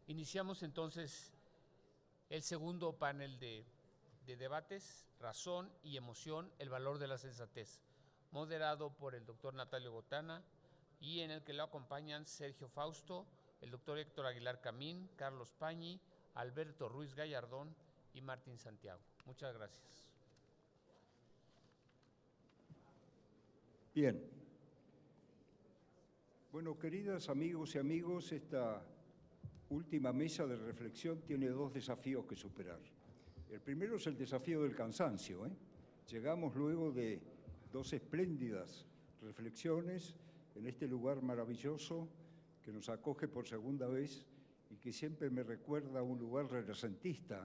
Iniciamos entonces el segundo panel de debates, Razón y Emoción, el valor de la sensatez, moderado por el doctor Natalio Botana y en el que lo acompañan Sergio Fausto, el doctor Héctor Aguilar Camín, Carlos Pañi, Alberto Ruiz Gallardón y Martín Santiago. Muchas gracias. Bien. Bueno, queridas amigos y amigos, esta última mesa de reflexión tiene dos desafíos que superar. El primero es el desafío del cansancio. Llegamos luego de dos espléndidas reflexiones en este lugar maravilloso que nos acoge por segunda vez y que siempre me recuerda a un lugar renacentista,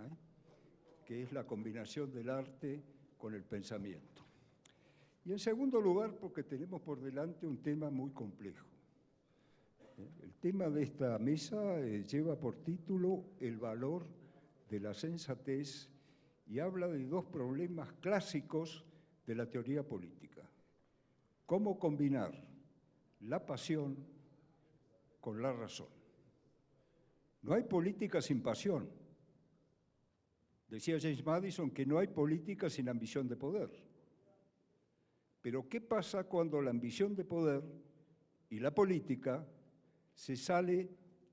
que es la combinación del arte con el pensamiento. Y en segundo lugar, porque tenemos por delante un tema muy complejo. El tema de esta mesa lleva por título El valor de la sensatez y habla de dos problemas clásicos de la teoría política. ¿Cómo combinar la pasión con la razón? No hay política sin pasión. Decía James Madison que no hay política sin ambición de poder. Pero ¿qué pasa cuando la ambición de poder y la política se sale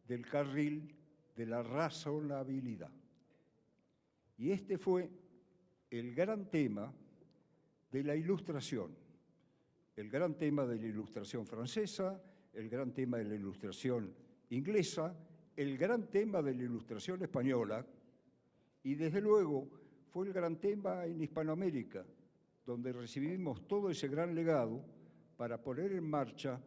del carril de la razonabilidad? Y este fue el gran tema de la Ilustración, el gran tema de la Ilustración francesa, el gran tema de la Ilustración inglesa, el gran tema de la Ilustración española y desde luego fue el gran tema en Hispanoamérica, donde recibimos todo ese gran legado para poner en marcha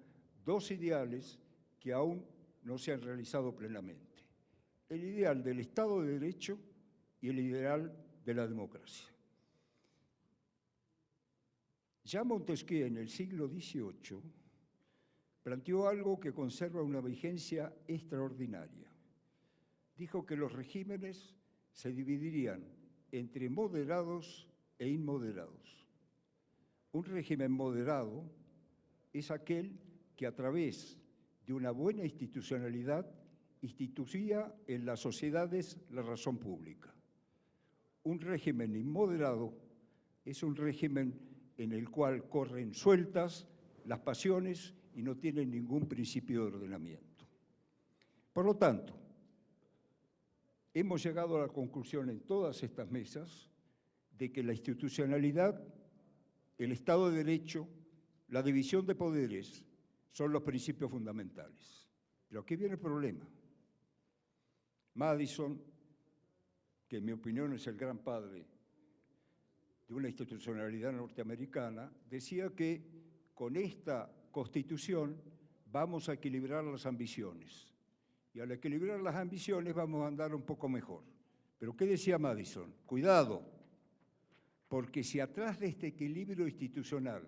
dos ideales que aún no se han realizado plenamente. El ideal del Estado de Derecho y el ideal de la democracia. Ya Montesquieu, en el siglo XVIII, planteó algo que conserva una vigencia extraordinaria. Dijo que los regímenes se dividirían entre moderados e inmoderados. Un régimen moderado es aquel que a través de una buena institucionalidad instituía en las sociedades la razón pública. Un régimen inmoderado es un régimen en el cual corren sueltas las pasiones y no tienen ningún principio de ordenamiento. Por lo tanto, hemos llegado a la conclusión en todas estas mesas de que la institucionalidad, el Estado de Derecho, la división de poderes son los principios fundamentales. Pero aquí viene el problema. Madison, que en mi opinión es el gran padre de una institucionalidad norteamericana, decía que con esta Constitución vamos a equilibrar las ambiciones. Y al equilibrar las ambiciones vamos a andar un poco mejor. Pero ¿qué decía Madison? Cuidado, porque si atrás de este equilibrio institucional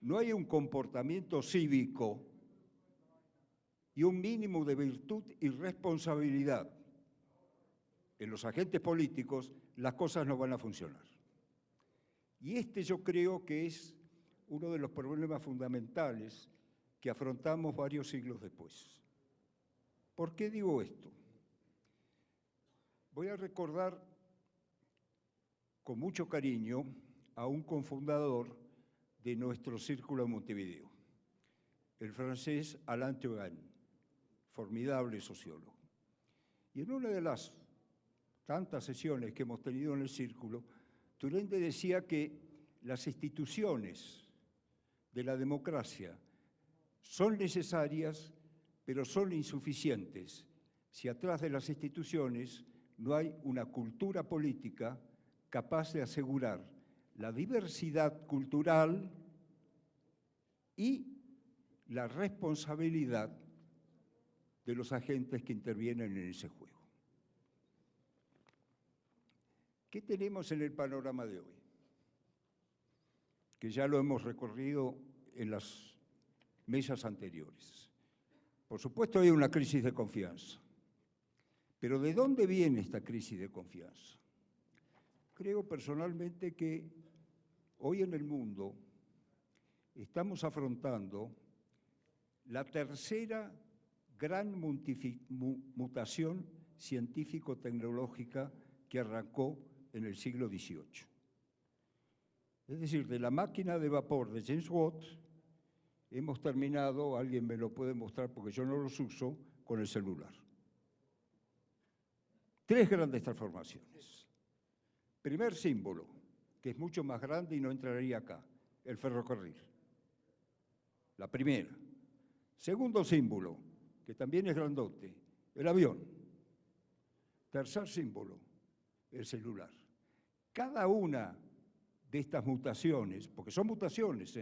no hay un comportamiento cívico y un mínimo de virtud y responsabilidad en los agentes políticos, las cosas no van a funcionar. Y este yo creo que es uno de los problemas fundamentales que afrontamos varios siglos después. ¿Por qué digo esto? Voy a recordar con mucho cariño a un cofundador de nuestro Círculo de Montevideo, el francés Alain Touraine, formidable sociólogo. Y en una de las tantas sesiones que hemos tenido en el Círculo, Touraine decía que las instituciones de la democracia son necesarias, pero son insuficientes si atrás de las instituciones no hay una cultura política capaz de asegurar la diversidad cultural y la responsabilidad de los agentes que intervienen en ese juego. ¿Qué tenemos en el panorama de hoy? Que ya lo hemos recorrido en las mesas anteriores. Por supuesto hay una crisis de confianza. Pero ¿de dónde viene esta crisis de confianza? Creo personalmente que hoy en el mundo estamos afrontando la tercera gran mutación científico-tecnológica que arrancó en el siglo XVIII. Es decir, de la máquina de vapor de James Watt hemos terminado, alguien me lo puede mostrar porque yo no los uso, con el celular. 3 grandes transformaciones. Primer símbolo, que es mucho más grande y no entraría acá, el ferrocarril. La primera. Segundo símbolo, que también es grandote, el avión. Tercer símbolo, el celular. Cada una de estas mutaciones, porque son mutaciones,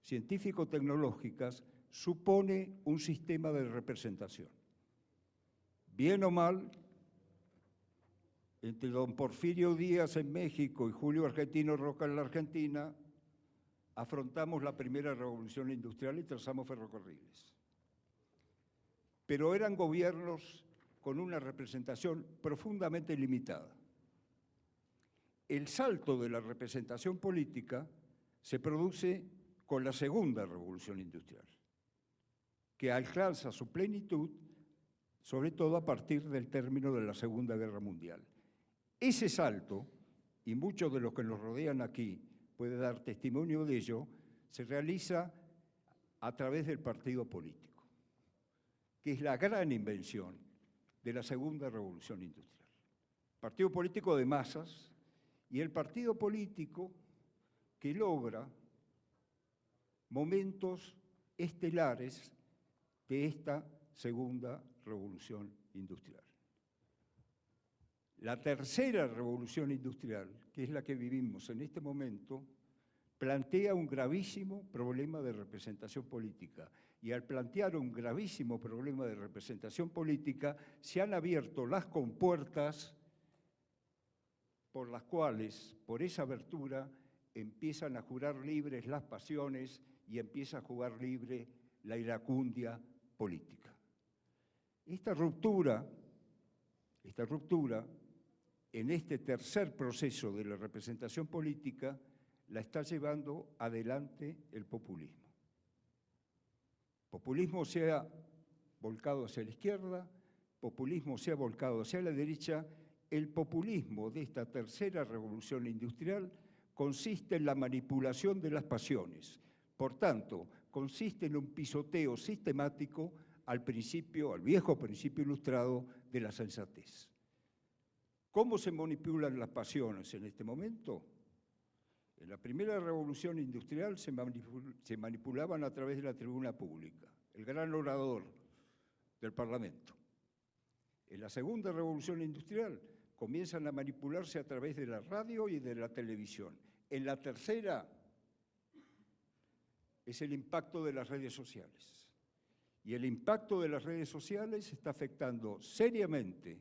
científico-tecnológicas, supone un sistema de representación. Bien o mal, entre don Porfirio Díaz en México y Julio Argentino Roca en la Argentina, afrontamos la primera revolución industrial y trazamos ferrocarriles. Pero eran gobiernos con una representación profundamente limitada. El salto de la representación política se produce con la segunda revolución industrial, que alcanza su plenitud, sobre todo a partir del término de la Segunda Guerra Mundial. Ese salto, y muchos de los que nos rodean aquí pueden dar testimonio de ello, se realiza a través del partido político, que es la gran invención de la segunda revolución industrial. Partido político de masas y el partido político que logra momentos estelares de esta segunda revolución industrial. La tercera revolución industrial, que es la que vivimos en este momento, plantea un gravísimo problema de representación política. Y al plantear un gravísimo problema de representación política, se han abierto las compuertas por las cuales, por esa abertura, empiezan a jurar libres las pasiones y empieza a jugar libre la iracundia política. Esta ruptura, en este tercer proceso de la representación política, la está llevando adelante el populismo. Populismo se ha volcado hacia la izquierda, populismo se ha volcado hacia la derecha. El populismo de esta tercera revolución industrial consiste en la manipulación de las pasiones. Por tanto, consiste en un pisoteo sistemático al viejo principio ilustrado de la sensatez. ¿Cómo se manipulan las pasiones en este momento? En la primera revolución industrial se manipulaban a través de la tribuna pública, el gran orador del Parlamento. En la segunda revolución industrial comienzan a manipularse a través de la radio y de la televisión. En la tercera es el impacto de las redes sociales. Y el impacto de las redes sociales está afectando seriamente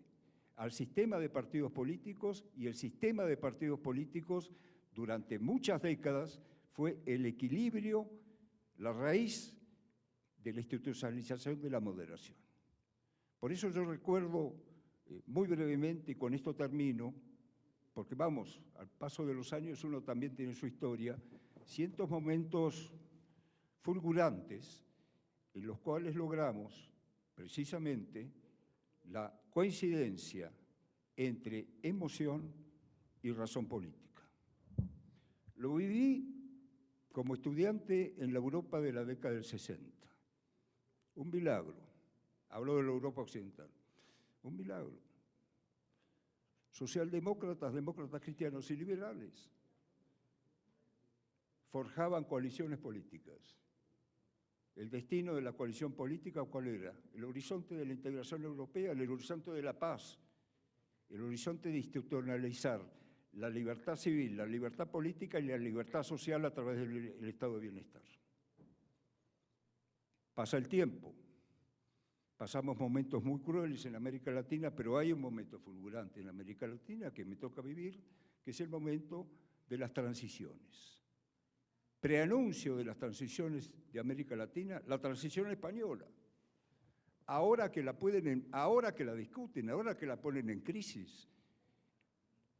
al sistema de partidos políticos, y el sistema de partidos políticos durante muchas décadas fue el equilibrio, la raíz de la institucionalización de la moderación. Por eso yo recuerdo muy brevemente, y con esto termino, porque vamos, al paso de los años uno también tiene su historia, ciertos momentos fulgurantes en los cuales logramos precisamente la coincidencia entre emoción y razón política. Lo viví como estudiante en la Europa de la década del 60. Un milagro. Hablo de la Europa occidental. Un milagro. Socialdemócratas, demócratas cristianos y liberales forjaban coaliciones políticas. El destino de la coalición política, ¿cuál era? El horizonte de la integración europea, el horizonte de la paz, el horizonte de institucionalizar la libertad civil, la libertad política y la libertad social a través del estado de bienestar. Pasa el tiempo, pasamos momentos muy crueles en América Latina, pero hay un momento fulgurante en América Latina que me toca vivir, que es el momento de las transiciones. Preanuncio de las transiciones de América Latina, la transición española. Ahora que la discuten, ahora que la ponen en crisis,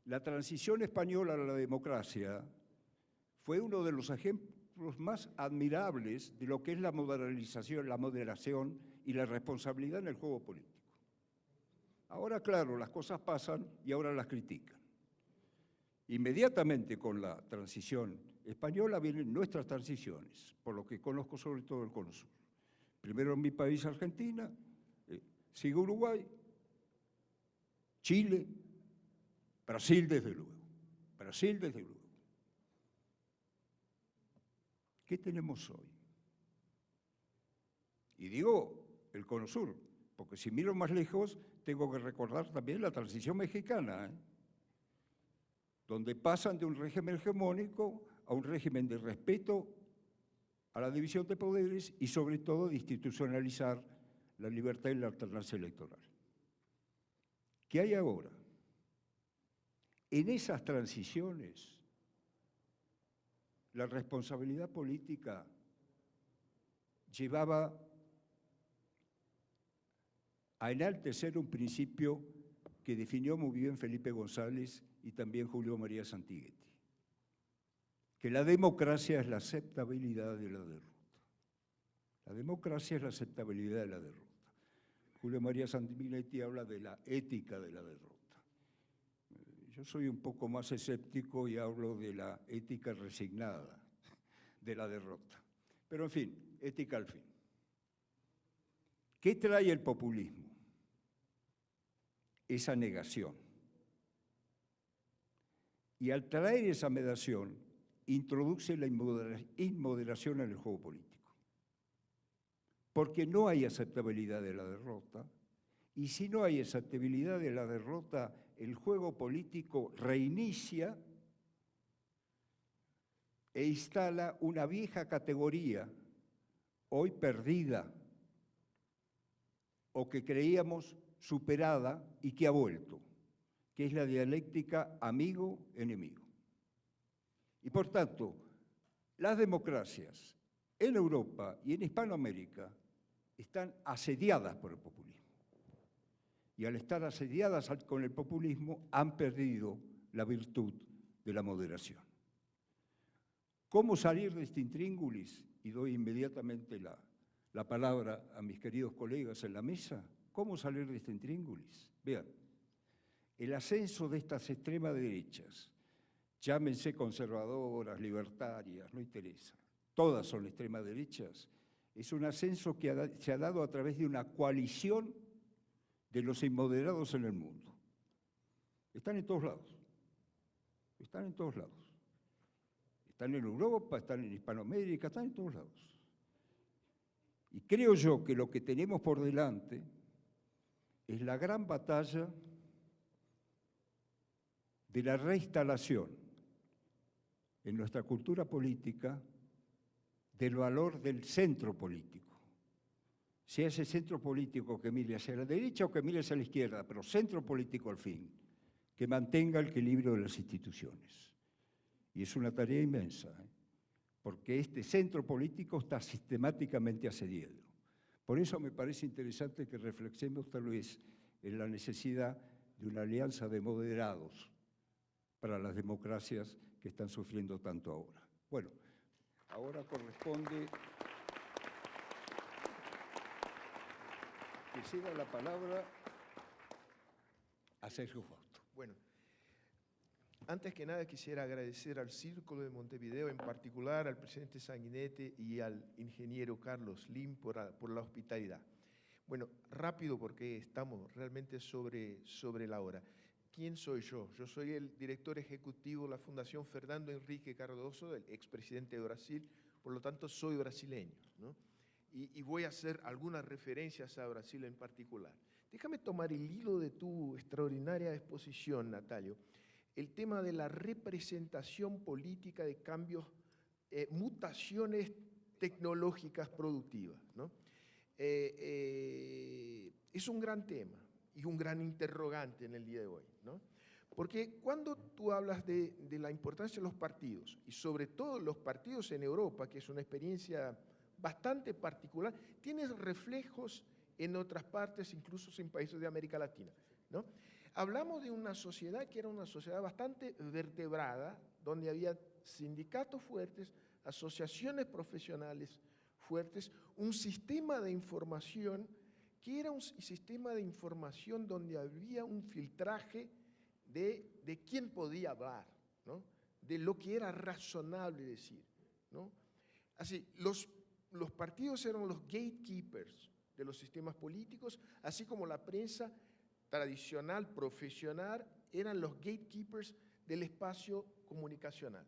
la transición española a la democracia fue uno de los ejemplos más admirables de lo que es la moderación y la responsabilidad en el juego político. Ahora, claro, las cosas pasan y ahora las critican. Inmediatamente con la transición española vienen nuestras transiciones, por lo que conozco sobre todo el Cono Sur. Primero en mi país, Argentina, sigue Uruguay, Chile, Brasil desde luego. Brasil desde luego. ¿Qué tenemos hoy? Y digo el Cono Sur, porque si miro más lejos, tengo que recordar también la transición mexicana, donde pasan de un régimen hegemónico a un régimen de respeto a la división de poderes y sobre todo de institucionalizar la libertad y la alternancia electoral. ¿Qué hay ahora? En esas transiciones, la responsabilidad política llevaba a enaltecer un principio que definió muy bien Felipe González y también Julio María Sanguinetti, que la democracia es la aceptabilidad de la derrota. La democracia es la aceptabilidad de la derrota. Julio María Sanguinetti habla de la ética de la derrota. Yo soy un poco más escéptico y hablo de la ética resignada de la derrota. Pero en fin, ética al fin. ¿Qué trae el populismo? Esa negación. Y al traer esa negación, introduce la inmoderación en el juego político. Porque no hay aceptabilidad de la derrota, y si no hay aceptabilidad de la derrota, el juego político reinicia e instala una vieja categoría, hoy perdida, o que creíamos superada y que ha vuelto, que es la dialéctica amigo-enemigo. Y por tanto, las democracias en Europa y en Hispanoamérica están asediadas por el populismo. Y al estar asediadas con el populismo, han perdido la virtud de la moderación. ¿Cómo salir de este intríngulis? Y doy inmediatamente la palabra a mis queridos colegas en la mesa. ¿Cómo salir de este intríngulis? Vean, el ascenso de estas extremas derechas, llámense conservadoras, libertarias, no interesa, todas son extremas derechas, es un ascenso que se ha dado a través de una coalición de los inmoderados en el mundo. Están en todos lados, están en todos lados. Están en Europa, están en Hispanoamérica, están en todos lados. Y creo yo que lo que tenemos por delante es la gran batalla de la reinstalación en nuestra cultura política del valor del centro político. Sea ese centro político que mire hacia la derecha o que mire hacia la izquierda, pero centro político al fin, que mantenga el equilibrio de las instituciones. Y es una tarea inmensa, porque este centro político está sistemáticamente asediado. Por eso me parece interesante que reflexionemos tal vez en la necesidad de una alianza de moderados para las democracias que están sufriendo tanto ahora. Bueno, ahora corresponde que ceda la palabra a Sergio Fausto. Bueno, antes que nada quisiera agradecer al Círculo de Montevideo, en particular al presidente Sanguinetti y al ingeniero Carlos Lim por la hospitalidad. Bueno, rápido porque estamos realmente sobre la hora. ¿Quién soy yo? Yo soy el director ejecutivo de la Fundación Fernando Henrique Cardoso, el expresidente de Brasil, por lo tanto soy brasileño, ¿no? Y voy a hacer algunas referencias a Brasil en particular. Déjame tomar el hilo de tu extraordinaria exposición, Natalio, el tema de la representación política de cambios, mutaciones tecnológicas productivas, ¿no? Es un gran tema y un gran interrogante en el día de hoy, ¿no? Porque cuando tú hablas de la importancia de los partidos, y sobre todo los partidos en Europa, que es una experiencia bastante particular, tienes reflejos en otras partes, incluso en países de América Latina, ¿no? Hablamos de una sociedad que era una sociedad bastante vertebrada, donde había sindicatos fuertes, asociaciones profesionales fuertes, un sistema de información que era un sistema de información donde había un filtraje de quién podía hablar, ¿no? De lo que era razonable decir, ¿no? Así, los partidos eran los gatekeepers de los sistemas políticos, así como la prensa tradicional, profesional, eran los gatekeepers del espacio comunicacional.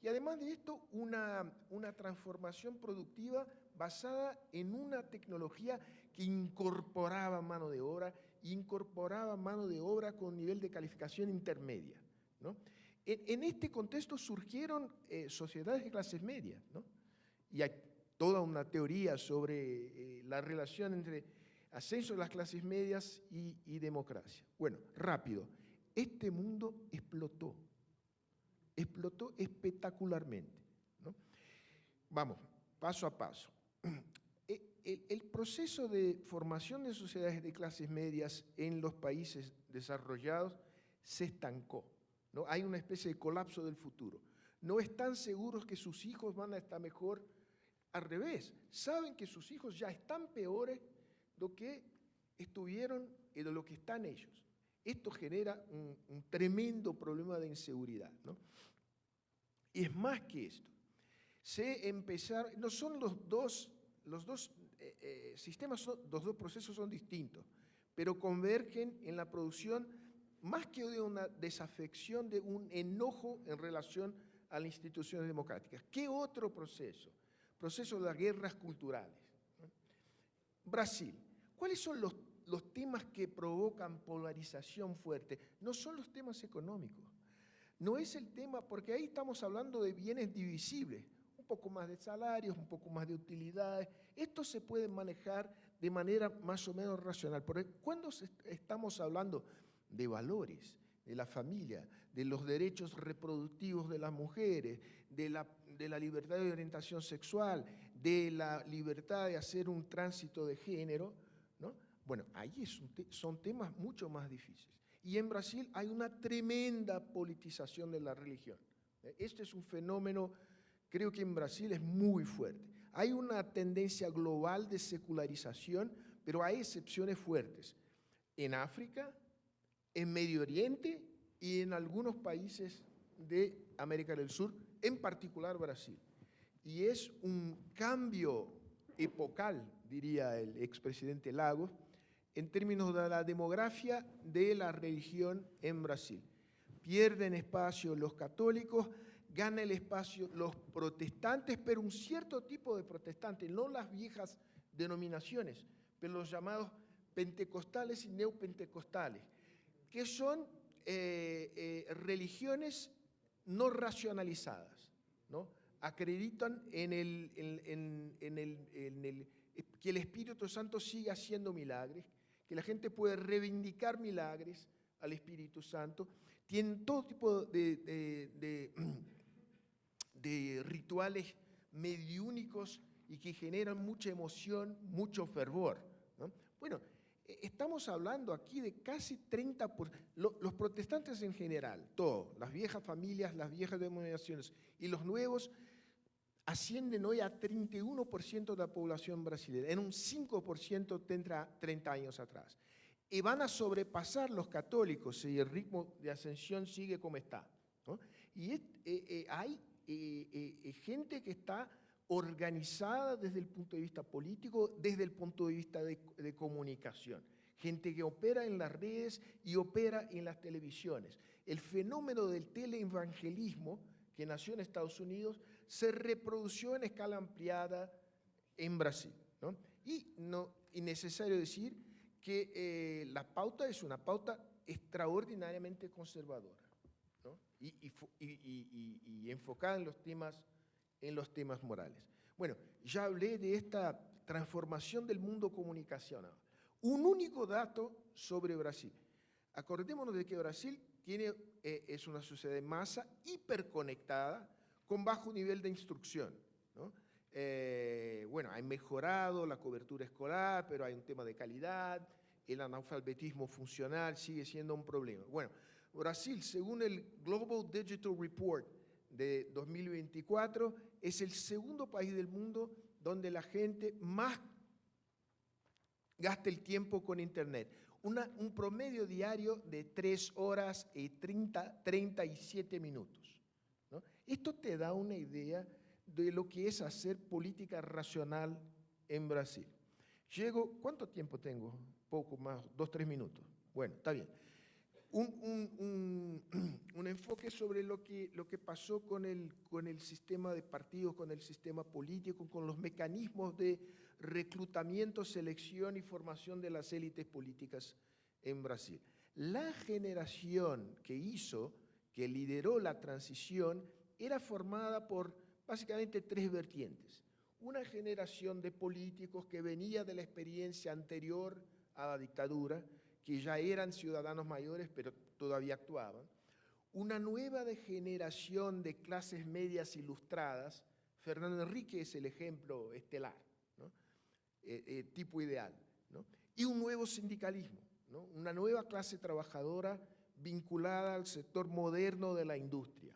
Y además de esto, una transformación productiva basada en una tecnología que incorporaba mano de obra con nivel de calificación intermedia, ¿no? En este contexto surgieron sociedades de clases medias, ¿no? Y hay toda una teoría sobre la relación entre ascenso de las clases medias y democracia. Bueno, rápido, este mundo explotó espectacularmente, ¿no? Vamos, paso a paso. El proceso de formación de sociedades de clases medias en los países desarrollados se estancó, ¿no? Hay una especie de colapso del futuro. No están seguros que sus hijos van a estar mejor. Al revés, saben que sus hijos ya están peores de lo que estuvieron y de lo que están ellos. Esto genera un tremendo problema de inseguridad, ¿no? Y es más que esto. No son los dos sistemas, los dos procesos son distintos, pero convergen en la producción más que de una desafección, de un enojo en relación a las instituciones democráticas. ¿Qué otro proceso? Proceso de las guerras culturales, ¿no? Brasil. ¿Cuáles son los temas que provocan polarización fuerte? No son los temas económicos. No es el tema, porque ahí estamos hablando de bienes divisibles, un poco más de salarios, un poco más de utilidades. Esto se puede manejar de manera más o menos racional, porque cuando estamos hablando de valores, de la familia, de los derechos reproductivos de las mujeres, de la libertad de orientación sexual, de la libertad de hacer un tránsito de género, ¿no? Bueno, ahí son temas mucho más difíciles. Y en Brasil hay una tremenda politización de la religión. Este es un fenómeno, creo que en Brasil es muy fuerte. Hay una tendencia global de secularización, pero hay excepciones fuertes. En África, en Medio Oriente y en algunos países de América del Sur, en particular Brasil. Y es un cambio epocal, diría el expresidente Lagos, en términos de la demografía de la religión en Brasil. Pierden espacio los católicos, gana el espacio los protestantes, pero un cierto tipo de protestantes, no las viejas denominaciones, pero los llamados pentecostales y neopentecostales, que son religiones no racionalizadas, ¿no? Acreditan que el Espíritu Santo sigue haciendo milagros, que la gente puede reivindicar milagros al Espíritu Santo, tienen todo tipo de rituales mediúnicos y que generan mucha emoción, mucho fervor, ¿no? Bueno, estamos hablando aquí de casi 30%, los protestantes en general, todos, las viejas familias, las viejas denominaciones y los nuevos, ascienden hoy a 31% de la población brasileña, en un 5% tendrá 30 años atrás. Y van a sobrepasar los católicos si el ritmo de ascensión sigue como está, ¿no? Y hay gente que está organizada desde el punto de vista político, desde el punto de vista de comunicación. Gente que opera en las redes y opera en las televisiones. El fenómeno del teleevangelismo, que nació en Estados Unidos, se reprodució en escala ampliada en Brasil, ¿no? Y necesario decir que la pauta es una pauta extraordinariamente conservadora, ¿no? y enfocada en los temas morales. Bueno, ya hablé de esta transformación del mundo comunicacional. Un único dato sobre Brasil. Acordémonos de que Brasil es una sociedad de masa hiperconectada con bajo nivel de instrucción, ¿no? Bueno, ha mejorado la cobertura escolar, pero hay un tema de calidad, el analfabetismo funcional sigue siendo un problema. Bueno, Brasil, según el Global Digital Report de 2024, es el segundo país del mundo donde la gente más gaste el tiempo con Internet. Un promedio diario de 3 horas y 37 minutos, ¿no? Esto te da una idea de lo que es hacer política racional en Brasil. ¿Cuánto tiempo tengo? Poco más, 2, 3 minutos. Bueno, está bien. Un enfoque sobre lo que pasó con el sistema de partidos, con el sistema político, con los mecanismos de reclutamiento, selección y formación de las élites políticas en Brasil. La generación que lideró la transición, era formada por básicamente 3 vertientes. Una generación de políticos que venía de la experiencia anterior a la dictadura, que ya eran ciudadanos mayores, pero todavía actuaban. Una nueva generación de clases medias ilustradas. Fernando Henrique es el ejemplo estelar, ¿no? Tipo ideal, ¿no? Y un nuevo sindicalismo, ¿no? Una nueva clase trabajadora vinculada al sector moderno de la industria.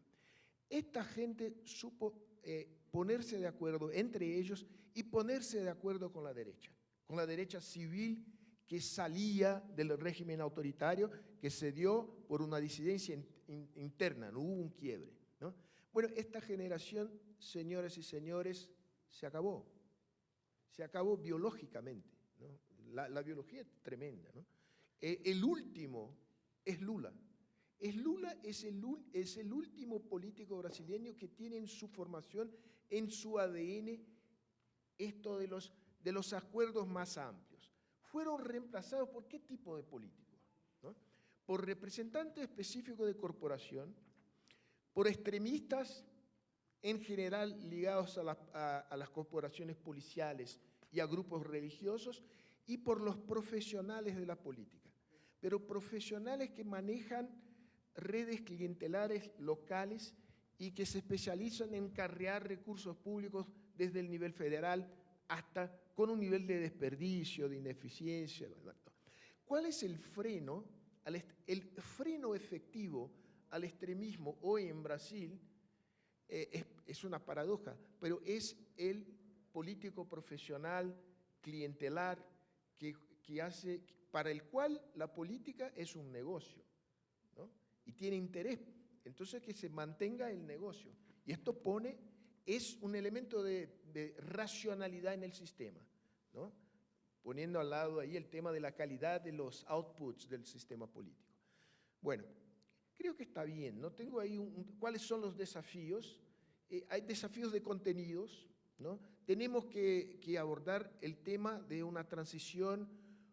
Esta gente supo ponerse de acuerdo entre ellos y ponerse de acuerdo con la derecha civil, que salía del régimen autoritario, que se dio por una disidencia interna, no hubo un quiebre, ¿no? Bueno, esta generación, señoras y señores, se acabó biológicamente, ¿no? La biología es tremenda, ¿no? El último es Lula. Lula es el último político brasileño que tiene en su formación, en su ADN, esto de los acuerdos más amplios. Fueron reemplazados por ¿qué tipo de políticos? ¿No? Por representantes específicos de corporación, por extremistas en general ligados a las corporaciones policiales y a grupos religiosos, y por los profesionales de la política. Pero profesionales que manejan redes clientelares locales y que se especializan en carrear recursos públicos desde el nivel federal hasta con un nivel de desperdicio, de ineficiencia. ¿Cuál es el freno? El freno efectivo al extremismo hoy en Brasil es una paradoja, pero es el político profesional, clientelar, para el cual la política es un negocio, ¿no? Y tiene interés, entonces, que se mantenga el negocio. Y esto es un elemento de racionalidad en el sistema, ¿no? Poniendo al lado ahí el tema de la calidad de los outputs del sistema político. Bueno, creo que está bien, ¿no? Tengo ahí cuáles son los desafíos. Hay desafíos de contenidos, ¿no? Tenemos que abordar el tema de una transición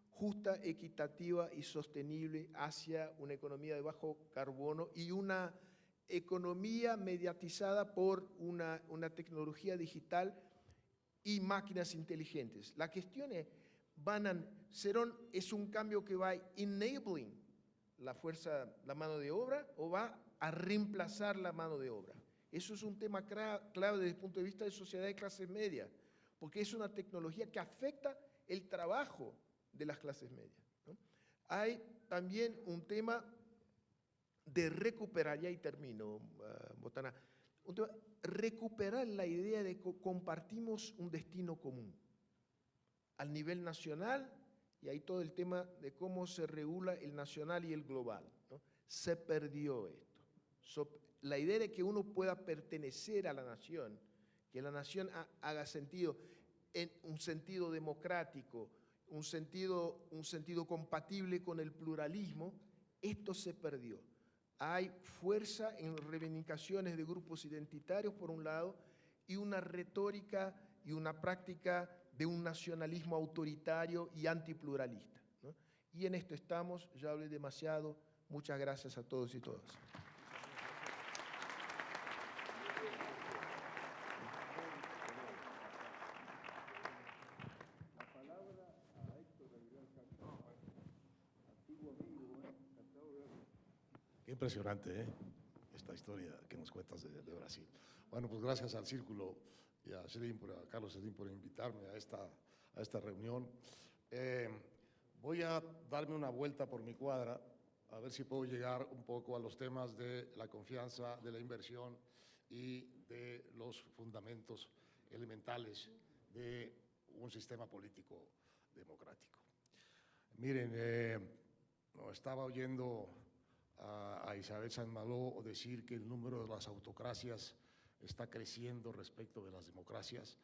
justa, equitativa y sostenible hacia una economía de bajo carbono y una economía mediatizada por una tecnología digital y máquinas inteligentes. La cuestión es, ¿es un cambio que va enabling la mano de obra, o va a reemplazar la mano de obra? Eso es un tema clave desde el punto de vista de sociedad de clases medias, porque es una tecnología que afecta el trabajo de las clases medias, ¿no? Hay también un tema de recuperar, y ahí termino, Botana, recuperar la idea de que compartimos un destino común al nivel nacional, y ahí todo el tema de cómo se regula el nacional y el global, ¿no? Se perdió esto. La idea de que uno pueda pertenecer a la nación, que la nación haga sentido, en un sentido democrático, un sentido compatible con el pluralismo, esto se perdió. Hay fuerza en reivindicaciones de grupos identitarios, por un lado, y una retórica y una práctica de un nacionalismo autoritario y antipluralista, ¿no? Y en esto estamos, ya hablé demasiado, muchas gracias a todos y todas. Qué impresionante, ¿eh? Esta historia que nos cuentas de Brasil. Bueno, pues gracias al Círculo y a Carlos Slim por invitarme a esta reunión. Voy a darme una vuelta por mi cuadra a ver si puedo llegar un poco a los temas de la confianza, de la inversión y de los fundamentos elementales de un sistema político democrático. Miren, estaba oyendo a Isabel San Malo decir que el número de las autocracias está creciendo respecto de las democracias.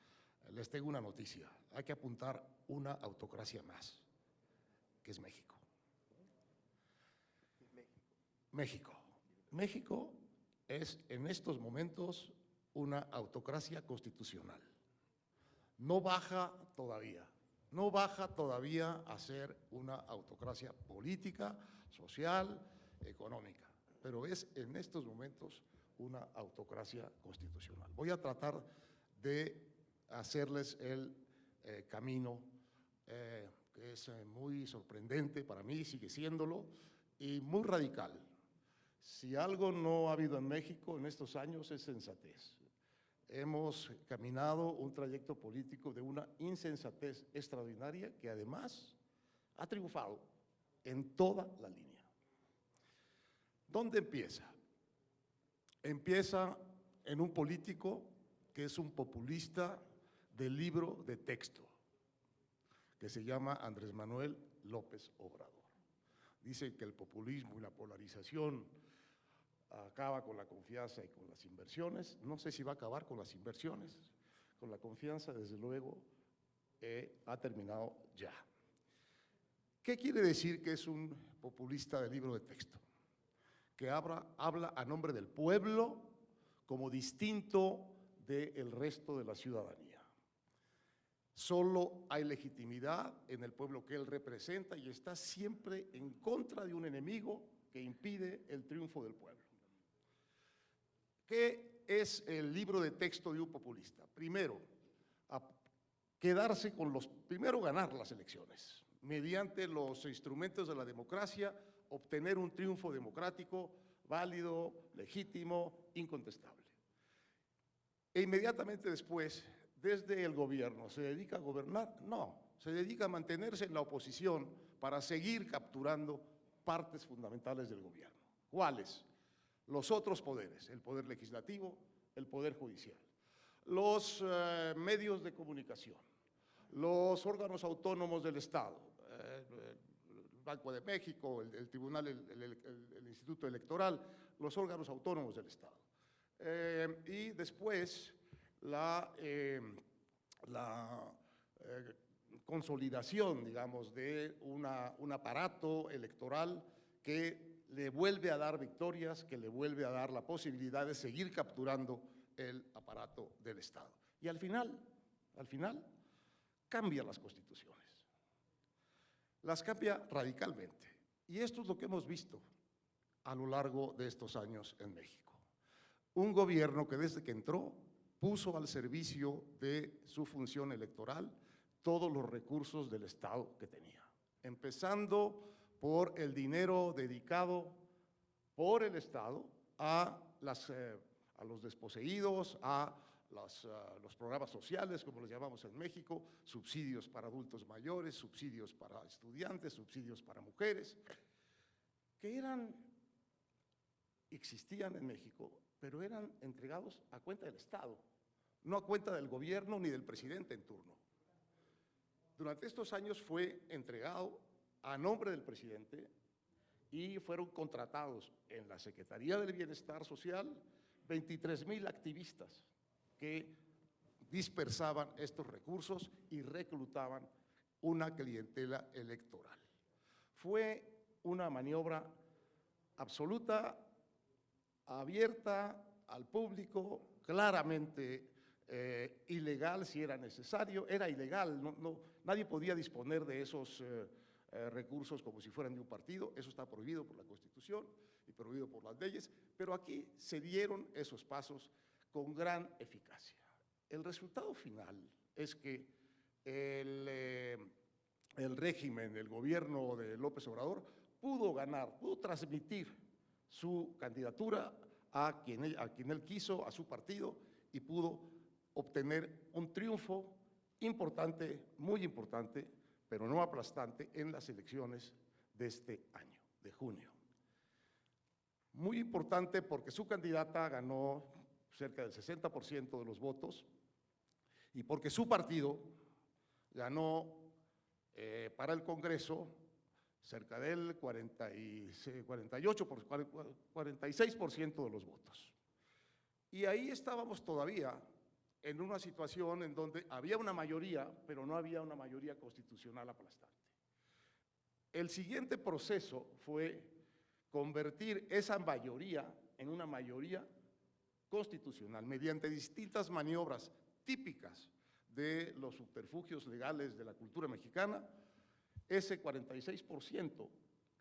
Les tengo una noticia, hay que apuntar una autocracia más, que es México. México es en estos momentos una autocracia constitucional. No baja todavía a ser una autocracia política, social, económica, pero es en estos momentos una autocracia constitucional. Voy a tratar de hacerles el camino, que es muy sorprendente para mí, sigue siéndolo, y muy radical. Si algo no ha habido en México en estos años es sensatez. Hemos caminado un trayecto político de una insensatez extraordinaria que además ha triunfado en toda la línea. ¿Dónde empieza? Empieza en un político que es un populista del libro de texto, que se llama Andrés Manuel López Obrador. Dice que el populismo y la polarización acaba con la confianza y con las inversiones. No sé si va a acabar con las inversiones, con la confianza, desde luego, ha terminado ya. ¿Qué quiere decir que es un populista del libro de texto? Que habla a nombre del pueblo como distinto del resto de la ciudadanía. Solo hay legitimidad en el pueblo que él representa y está siempre en contra de un enemigo que impide el triunfo del pueblo. ¿Qué es el libro de texto de un populista? Primero, primero ganar las elecciones, mediante los instrumentos de la democracia, obtener un triunfo democrático, válido, legítimo, incontestable. E inmediatamente después, desde el gobierno, ¿se dedica a gobernar? No, se dedica a mantenerse en la oposición para seguir capturando partes fundamentales del gobierno. ¿Cuáles? Los otros poderes, el poder legislativo, el poder judicial, los medios de comunicación, los órganos autónomos del Estado, el Banco de México, el Tribunal, el Instituto Electoral, los órganos autónomos del Estado. Y después la consolidación, digamos, de un aparato electoral que le vuelve a dar victorias, que le vuelve a dar la posibilidad de seguir capturando el aparato del Estado. Y al final, cambia las constituciones. Las cambia radicalmente. Y esto es lo que hemos visto a lo largo de estos años en México. Un gobierno que desde que entró puso al servicio de su función electoral todos los recursos del Estado que tenía, empezando por el dinero dedicado por el Estado a los desposeídos, a los programas sociales, como los llamamos en México, subsidios para adultos mayores, subsidios para estudiantes, subsidios para mujeres, que existían en México, pero eran entregados a cuenta del Estado, no a cuenta del gobierno ni del presidente en turno. Durante estos años fue entregado a nombre del presidente y fueron contratados en la Secretaría del Bienestar Social 23,000 activistas que dispersaban estos recursos y reclutaban una clientela electoral. Fue una maniobra absoluta, abierta al público, claramente ilegal si era necesario, era ilegal, nadie podía disponer de esos recursos como si fueran de un partido, eso está prohibido por la Constitución y prohibido por las leyes, pero aquí se dieron esos pasos con gran eficacia. El resultado final es que el régimen, el gobierno de López Obrador pudo ganar, pudo transmitir su candidatura a quien él quiso, a su partido, y pudo obtener un triunfo importante, muy importante, pero no aplastante, en las elecciones de este año, de junio. Muy importante porque su candidata ganó cerca del 60% de los votos y porque su partido ganó para el Congreso cerca del 46% de los votos. Y ahí estábamos todavía en una situación en donde había una mayoría, pero no había una mayoría constitucional aplastante. El siguiente proceso fue convertir esa mayoría en una mayoría constitucional mediante distintas maniobras típicas de los subterfugios legales de la cultura mexicana. Ese 46%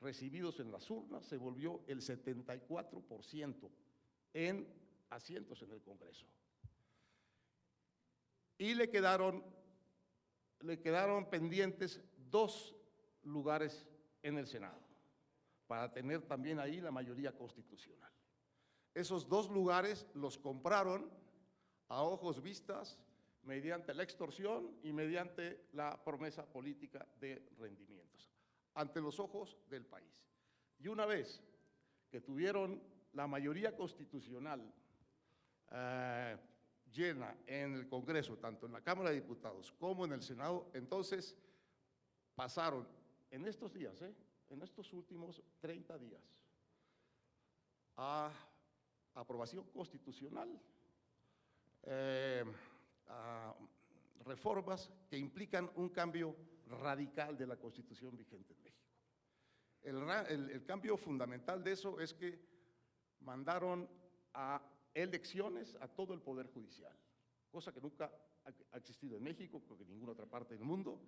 recibidos en las urnas se volvió el 74% en asientos en el Congreso. Y le quedaron pendientes 2 lugares en el Senado, para tener también ahí la mayoría constitucional. Esos 2 lugares los compraron a ojos vistas mediante la extorsión y mediante la promesa política de rendimientos, ante los ojos del país. Y una vez que tuvieron la mayoría constitucional llena en el Congreso, tanto en la Cámara de Diputados como en el Senado, entonces pasaron en estos días, en estos últimos 30 días, a aprobación constitucional, a reformas que implican un cambio radical de la Constitución vigente en México. El cambio fundamental de eso es que mandaron a elecciones a todo el Poder Judicial, cosa que nunca ha existido en México, creo que en ninguna otra parte del mundo.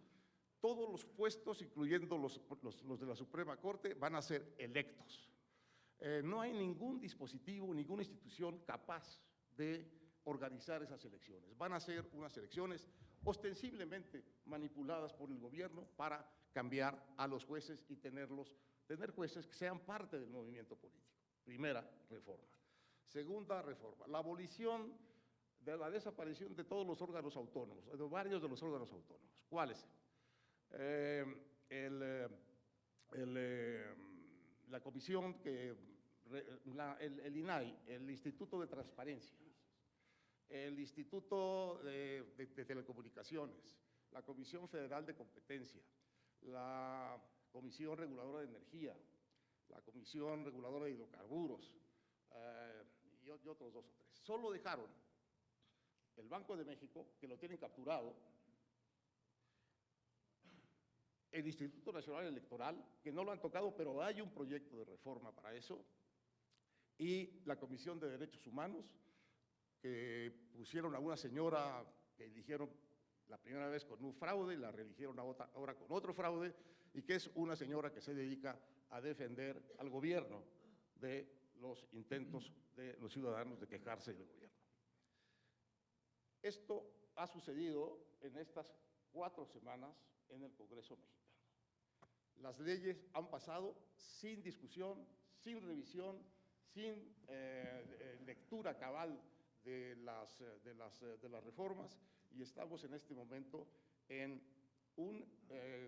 Todos los puestos, incluyendo los de la Suprema Corte, van a ser electos. No hay ningún dispositivo, ninguna institución capaz de organizar esas elecciones. Van a ser unas elecciones ostensiblemente manipuladas por el gobierno para cambiar a los jueces y tener jueces que sean parte del movimiento político. Primera reforma. Segunda reforma, la abolición de la desaparición de todos los órganos autónomos, de varios de los órganos autónomos. ¿Cuáles? La comisión el INAI, el Instituto de Transparencia, el Instituto de Telecomunicaciones, la Comisión Federal de Competencia, la Comisión Reguladora de Energía, la Comisión Reguladora de Hidrocarburos, y otros 2 o 3. Solo dejaron el Banco de México, que lo tienen capturado, el Instituto Nacional Electoral, que no lo han tocado, pero hay un proyecto de reforma para eso, y la Comisión de Derechos Humanos, que pusieron a una señora que eligieron la primera vez con un fraude y la reeligieron ahora con otro fraude, y que es una señora que se dedica a defender al gobierno de los intentos de los ciudadanos de quejarse del gobierno. Esto ha sucedido en estas 4 semanas en el Congreso mexicano. Las leyes han pasado sin discusión, sin revisión, sin lectura cabal de las reformas, y estamos en este momento en un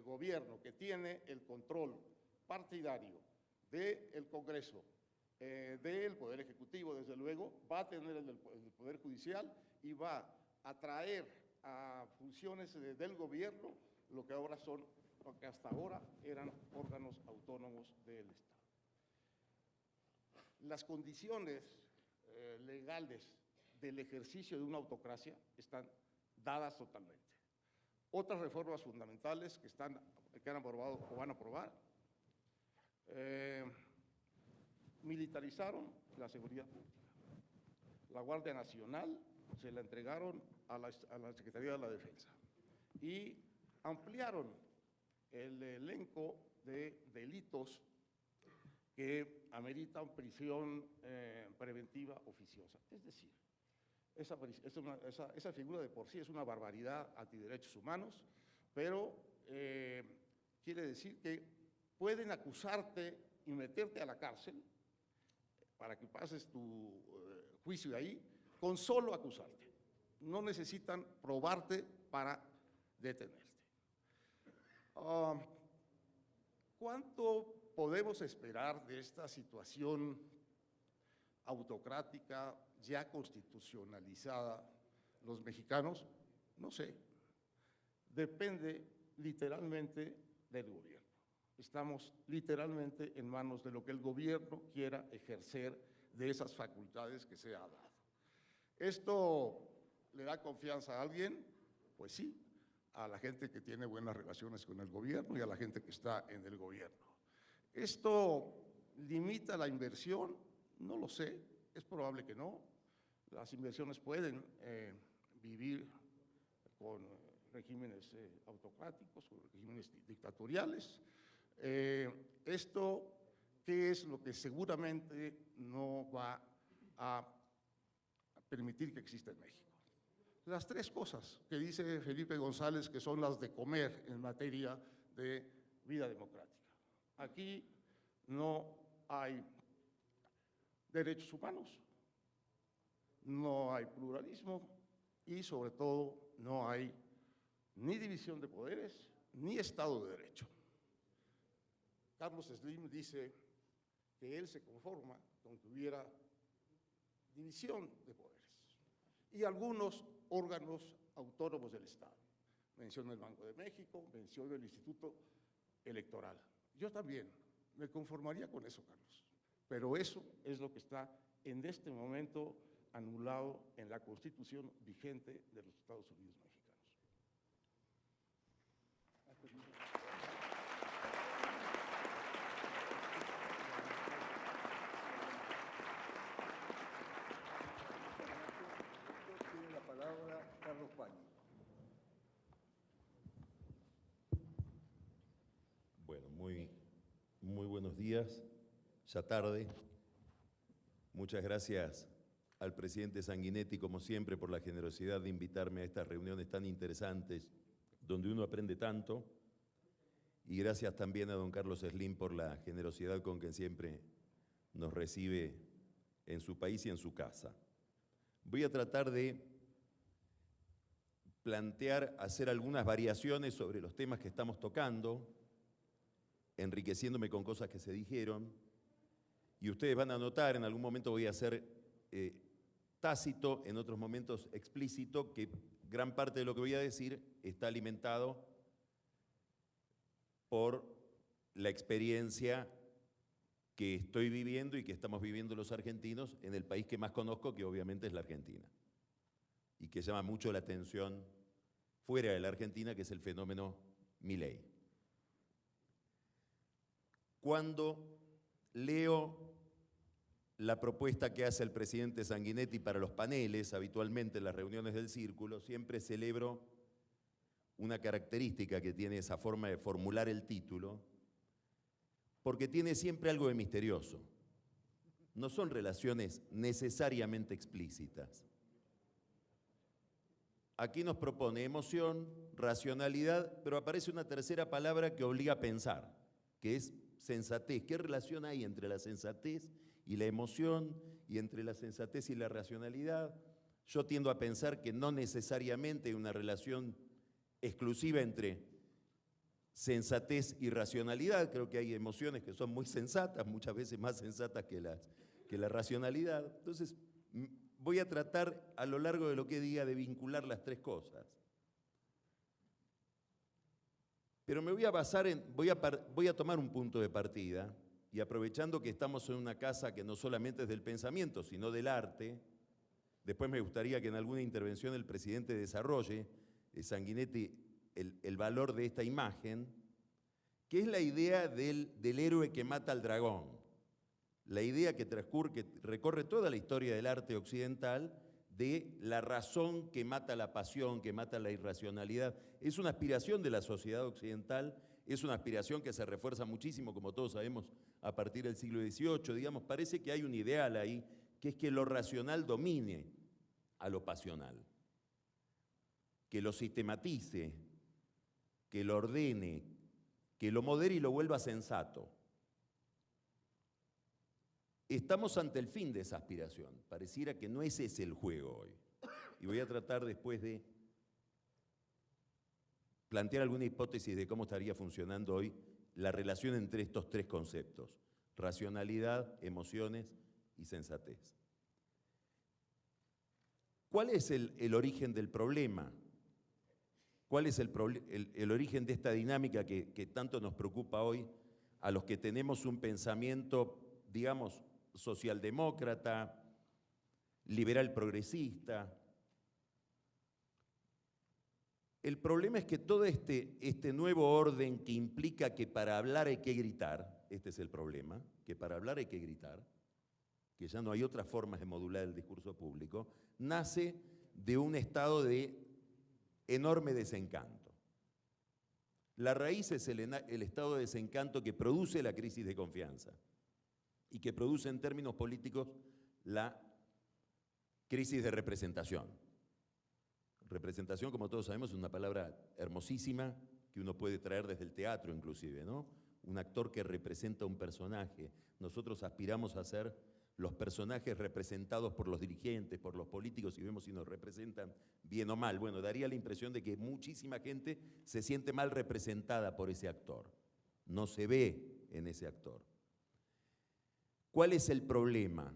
gobierno que tiene el control partidario del Congreso, del Poder Ejecutivo, desde luego, va a tener el del Poder Judicial y va a traer a funciones del gobierno lo que hasta ahora eran órganos autónomos del Estado. Las condiciones legales del ejercicio de una autocracia están dadas totalmente. Otras reformas fundamentales que han aprobado o van a aprobar, militarizaron la seguridad pública. La Guardia Nacional se la entregaron a la Secretaría de la Defensa y ampliaron el elenco de delitos que ameritan prisión preventiva oficiosa. Es decir, esa figura de por sí es una barbaridad antiderechos humanos, pero quiere decir que pueden acusarte y meterte a la cárcel para que pases tu juicio ahí, con solo acusarte. No necesitan probarte para detenerte. ¿Cuánto podemos esperar de esta situación autocrática ya constitucionalizada los mexicanos? No sé. Depende literalmente del gobierno. estamos literalmente en manos de lo que el gobierno quiera ejercer de esas facultades que se ha dado. ¿Esto le da confianza a alguien? Pues sí, a la gente que tiene buenas relaciones con el gobierno y a la gente que está en el gobierno. ¿Esto limita la inversión? No lo sé, es probable que no. Las inversiones pueden vivir con regímenes autocráticos, con regímenes dictatoriales. ¿Esto qué es lo que seguramente no va a permitir que exista en México? Las tres cosas que dice Felipe González que son las de comer en materia de vida democrática. Aquí no hay derechos humanos, no hay pluralismo y sobre todo no hay ni división de poderes ni Estado de Derecho. Carlos Slim dice que él se conforma con que hubiera división de poderes y algunos órganos autónomos del Estado. Menciona el Banco de México, menciona el Instituto Electoral. Yo también me conformaría con eso, Carlos, pero eso es lo que está en este momento anulado en la Constitución vigente de los Estados Unidos mexicanos. Tiene la palabra Carlos Pañi. Bueno, muy buenos días, ya tarde. Muchas gracias al presidente Sanguinetti, como siempre, por la generosidad de invitarme a estas reuniones tan interesantes, donde uno aprende tanto. Y gracias también a don Carlos Slim por la generosidad con que siempre nos recibe en su país y en su casa. Voy a tratar de hacer algunas variaciones sobre los temas que estamos tocando, enriqueciéndome con cosas que se dijeron, y ustedes van a notar, en algún momento voy a ser tácito, en otros momentos explícito, que gran parte de lo que voy a decir está alimentado por la experiencia que estoy viviendo y que estamos viviendo los argentinos en el país que más conozco, que obviamente es la Argentina, y que llama mucho la atención fuera de la Argentina, que es el fenómeno Milei. Cuando leo la propuesta que hace el presidente Sanguinetti para los paneles, habitualmente en las reuniones del Círculo, siempre celebro una característica que tiene esa forma de formular el título, porque tiene siempre algo de misterioso. No son relaciones necesariamente explícitas. Aquí nos propone emoción, racionalidad, pero aparece una tercera palabra que obliga a pensar, que es sensatez. ¿Qué relación hay entre la sensatez y la emoción, y entre la sensatez y la racionalidad? Yo tiendo a pensar que no necesariamente hay una relación exclusiva entre sensatez y racionalidad. Creo que hay emociones que son muy sensatas, muchas veces más sensatas que la racionalidad. Entonces, voy a tratar a lo largo de lo que diga de vincular las tres cosas. Pero me voy a basar voy a tomar un punto de partida, y aprovechando que estamos en una casa que no solamente es del pensamiento, sino del arte, después me gustaría que en alguna intervención el presidente desarrolle, Sanguinetti, el valor de esta imagen, que es la idea del héroe que mata al dragón. La idea que recorre toda la historia del arte occidental de la razón que mata la pasión, que mata la irracionalidad. Es una aspiración de la sociedad occidental, es una aspiración que se refuerza muchísimo, como todos sabemos, a partir del siglo XVIII. Digamos, parece que hay un ideal ahí, que es que lo racional domine a lo pasional, que lo sistematice, que lo ordene, que lo modere y lo vuelva sensato. Estamos ante el fin de esa aspiración. Pareciera que no es ese el juego hoy. Y voy a tratar después de plantear alguna hipótesis de cómo estaría funcionando hoy la relación entre estos tres conceptos: racionalidad, emociones y sensatez. ¿Cuál es el origen del problema? ¿Cuál es el origen de esta dinámica que tanto nos preocupa hoy a los que tenemos un pensamiento, digamos, socialdemócrata, liberal progresista. El problema es que todo este nuevo orden que implica que para hablar hay que gritar, este es el problema, que para hablar hay que gritar, que ya no hay otras formas de modular el discurso público, nace de un estado de enorme desencanto. La raíz es el estado de desencanto que produce la crisis de confianza y que produce en términos políticos la crisis de representación. Representación, como todos sabemos, es una palabra hermosísima que uno puede traer desde el teatro inclusive, ¿no? Un actor que representa un personaje. Nosotros aspiramos a ser los personajes representados por los dirigentes, por los políticos, y vemos si nos representan bien o mal. Bueno, daría la impresión de que muchísima gente se siente mal representada por ese actor. No se ve en ese actor. ¿Cuál es el problema?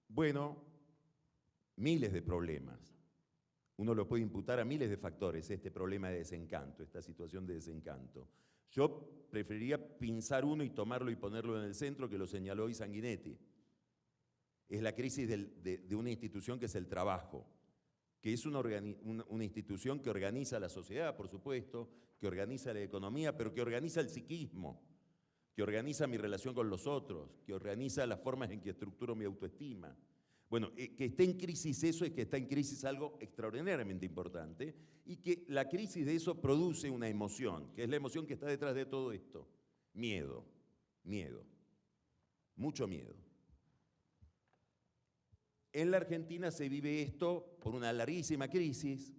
Bueno, miles de problemas. Uno lo puede imputar a miles de factores, este problema de desencanto, esta situación de desencanto. Yo preferiría pinzar uno y tomarlo y ponerlo en el centro, que lo señaló hoy Sanguinetti. Es la crisis de una institución que es el trabajo, que es una institución que organiza la sociedad, por supuesto, que organiza la economía, pero que organiza el psiquismo, que organiza mi relación con los otros, que organiza las formas en que estructuro mi autoestima. Bueno, que esté en crisis eso es que está en crisis algo extraordinariamente importante y que la crisis de eso produce una emoción, que es la emoción que está detrás de todo esto. Miedo, mucho miedo. En la Argentina se vive esto por una larguísima crisis,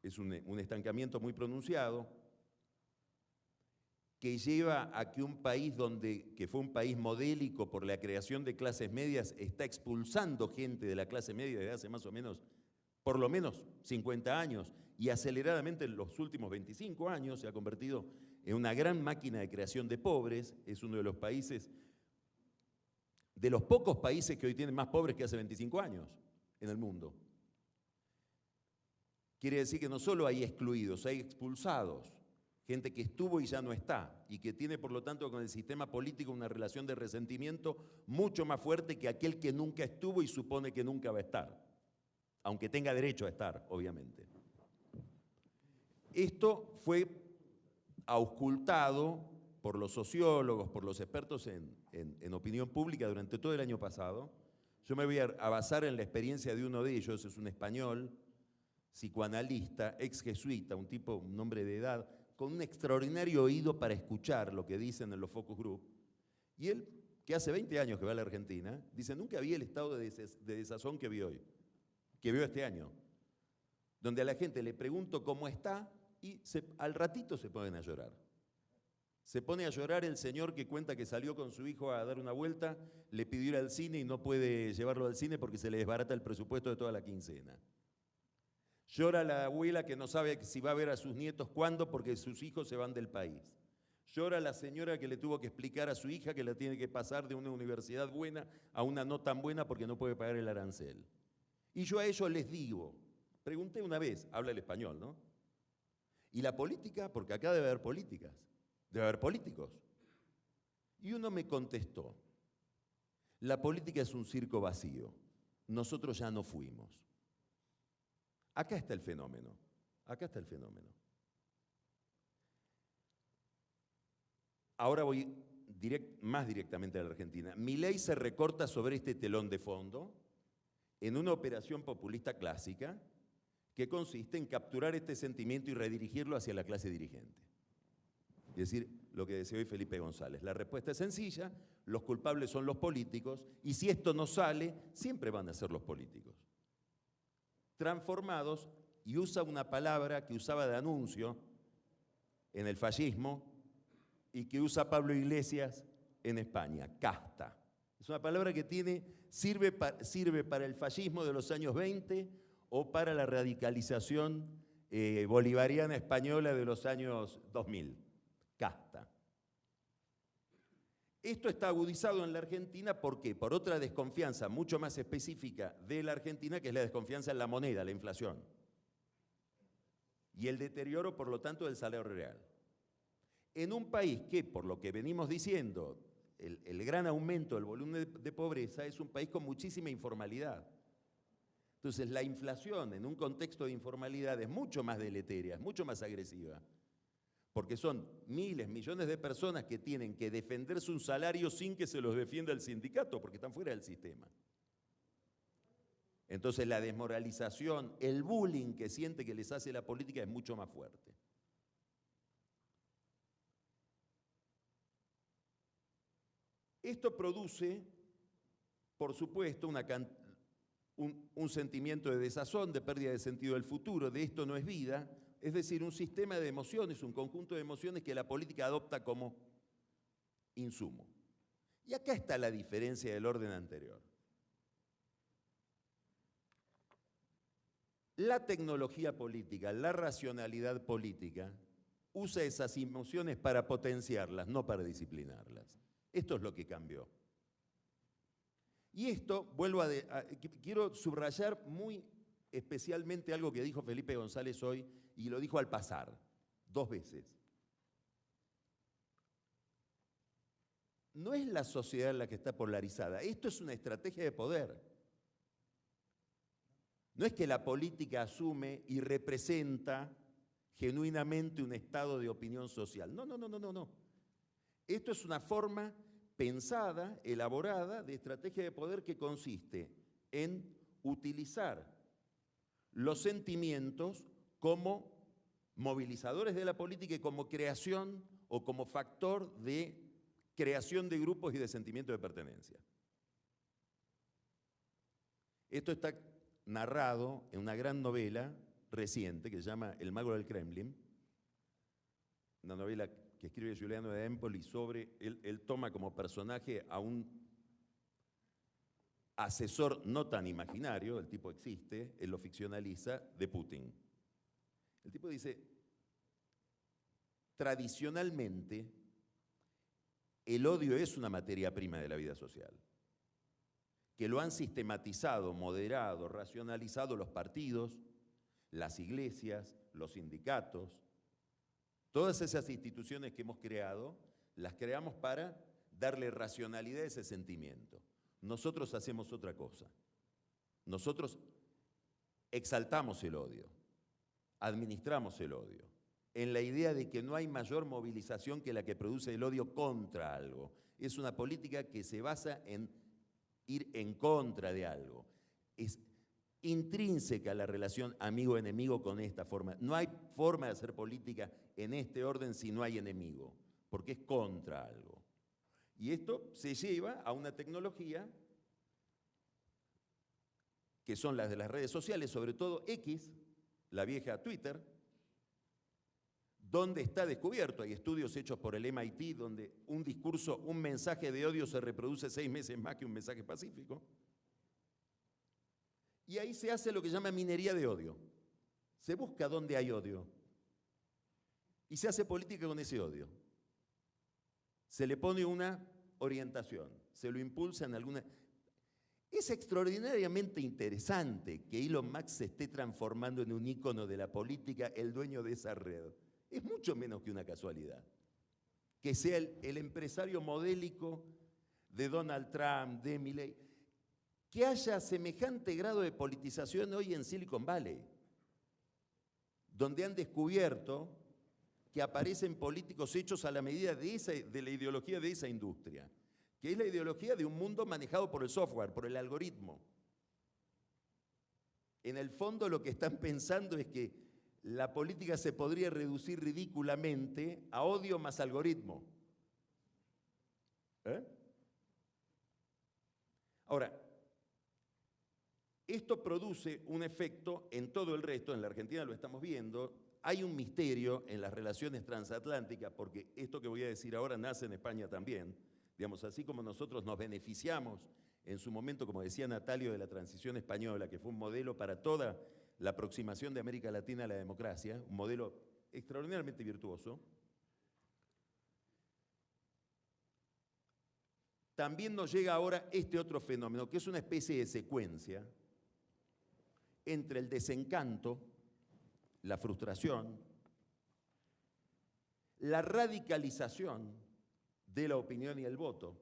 es un estancamiento muy pronunciado, que lleva a que un país que fue un país modélico por la creación de clases medias, está expulsando gente de la clase media desde hace más o menos, por lo menos 50 años, y aceleradamente en los últimos 25 años se ha convertido en una gran máquina de creación de pobres. Es uno de los países, de los pocos países que hoy tienen más pobres que hace 25 años en el mundo. Quiere decir que no solo hay excluidos, hay expulsados. Gente que estuvo y ya no está, y que tiene, por lo tanto, con el sistema político una relación de resentimiento mucho más fuerte que aquel que nunca estuvo y supone que nunca va a estar, aunque tenga derecho a estar, obviamente. Esto fue auscultado por los sociólogos, por los expertos en opinión pública durante todo el año pasado. Yo me voy a basar en la experiencia de uno de ellos, es un español, psicoanalista, ex jesuita, un hombre de edad, con un extraordinario oído para escuchar lo que dicen en los focus group. Y él, que hace 20 años que va a la Argentina, dice, nunca vi el estado de desazón que vi hoy, que veo este año, donde a la gente le pregunto cómo está y al ratito se ponen a llorar. Se pone a llorar el señor que cuenta que salió con su hijo a dar una vuelta, le pidió ir al cine y no puede llevarlo al cine porque se le desbarata el presupuesto de toda la quincena. Llora la abuela que no sabe si va a ver a sus nietos cuándo porque sus hijos se van del país. Llora la señora que le tuvo que explicar a su hija que la tiene que pasar de una universidad buena a una no tan buena porque no puede pagar el arancel. Y yo a ellos les digo, pregunté una vez, habla el español, ¿no? ¿Y la política? Porque acá debe haber políticas, debe haber políticos. Y uno me contestó, la política es un circo vacío, nosotros ya no fuimos. Acá está el fenómeno, acá está el fenómeno. Ahora voy más directamente a la Argentina. Milei se recorta sobre este telón de fondo en una operación populista clásica que consiste en capturar este sentimiento y redirigirlo hacia la clase dirigente. Es decir, lo que decía hoy Felipe González. La respuesta es sencilla, los culpables son los políticos y si esto no sale, siempre van a ser los políticos. Transformados, y usa una palabra que usaba de anuncio en el fascismo y que usa Pablo Iglesias en España, casta. Es una palabra que sirve para el fascismo de los años 20 o para la radicalización bolivariana española de los años 2000, casta. Esto está agudizado en la Argentina, ¿por qué? Por otra desconfianza mucho más específica de la Argentina, que es la desconfianza en la moneda, la inflación. Y el deterioro, por lo tanto, del salario real. en un país que, por lo que venimos diciendo, el gran aumento del volumen de pobreza, es un país con muchísima informalidad. Entonces, la inflación en un contexto de informalidad es mucho más deleteria, es mucho más agresiva, porque son miles, millones de personas que tienen que defenderse un salario sin que se los defienda el sindicato, porque están fuera del sistema. Entonces, la desmoralización, el bullying que siente que les hace la política es mucho más fuerte. Esto produce, por supuesto, un sentimiento de desazón, de pérdida de sentido del futuro, de esto no es vida, es decir, un sistema de emociones, un conjunto de emociones que la política adopta como insumo. Y acá está la diferencia del orden anterior. La tecnología política, la racionalidad política, usa esas emociones para potenciarlas, no para disciplinarlas. Esto es lo que cambió. Y esto, quiero subrayar muy especialmente algo que dijo Felipe González hoy, y lo dijo al pasar, 2 veces. No es la sociedad la que está polarizada, esto es una estrategia de poder. No es que la política asume y representa genuinamente un estado de opinión social. No. Esto es una forma pensada, elaborada, de estrategia de poder que consiste en utilizar los sentimientos como movilizadores de la política y como creación o como factor de creación de grupos y de sentimiento de pertenencia. Esto está narrado en una gran novela reciente que se llama El mago del Kremlin, una novela que escribe Giuliano de Empoli sobre, él toma como personaje a un asesor no tan imaginario, el tipo existe, él lo ficcionaliza, de Putin. El tipo dice, tradicionalmente, el odio es una materia prima de la vida social, que lo han sistematizado, moderado, racionalizado los partidos, las iglesias, los sindicatos. Todas esas instituciones que hemos creado, las creamos para darle racionalidad a ese sentimiento. Nosotros hacemos otra cosa. Nosotros exaltamos el odio, administramos el odio, en la idea de que no hay mayor movilización que la que produce el odio contra algo. Es una política que se basa en ir en contra de algo. Es intrínseca la relación amigo-enemigo con esta forma. No hay forma de hacer política en este orden si no hay enemigo, porque es contra algo. Y esto se lleva a una tecnología que son las de las redes sociales, sobre todo X, la vieja Twitter, donde está descubierto, hay estudios hechos por el MIT, donde un discurso, un mensaje de odio se reproduce 6 veces más que un mensaje pacífico. Y ahí se hace lo que se llama minería de odio. Se busca dónde hay odio. Y se hace política con ese odio. Se le pone una orientación, se lo impulsa en alguna... Es extraordinariamente interesante que Elon Musk se esté transformando en un ícono de la política, el dueño de esa red. Es mucho menos que una casualidad. Que sea el empresario modélico de Donald Trump, de Milley, que haya semejante grado de politización hoy en Silicon Valley, donde han descubierto que aparecen políticos hechos a la medida de la ideología de esa industria, que es la ideología de un mundo manejado por el software, por el algoritmo. En el fondo lo que están pensando es que la política se podría reducir ridículamente a odio más algoritmo. Ahora, esto produce un efecto en todo el resto, en la Argentina lo estamos viendo. Hay un misterio en las relaciones transatlánticas, porque esto que voy a decir ahora nace en España también. Digamos, así como nosotros nos beneficiamos en su momento, como decía Natalio, de la transición española, que fue un modelo para toda la aproximación de América Latina a la democracia, un modelo extraordinariamente virtuoso, también nos llega ahora este otro fenómeno, que es una especie de secuencia entre el desencanto, la frustración, la radicalización de la opinión y el voto.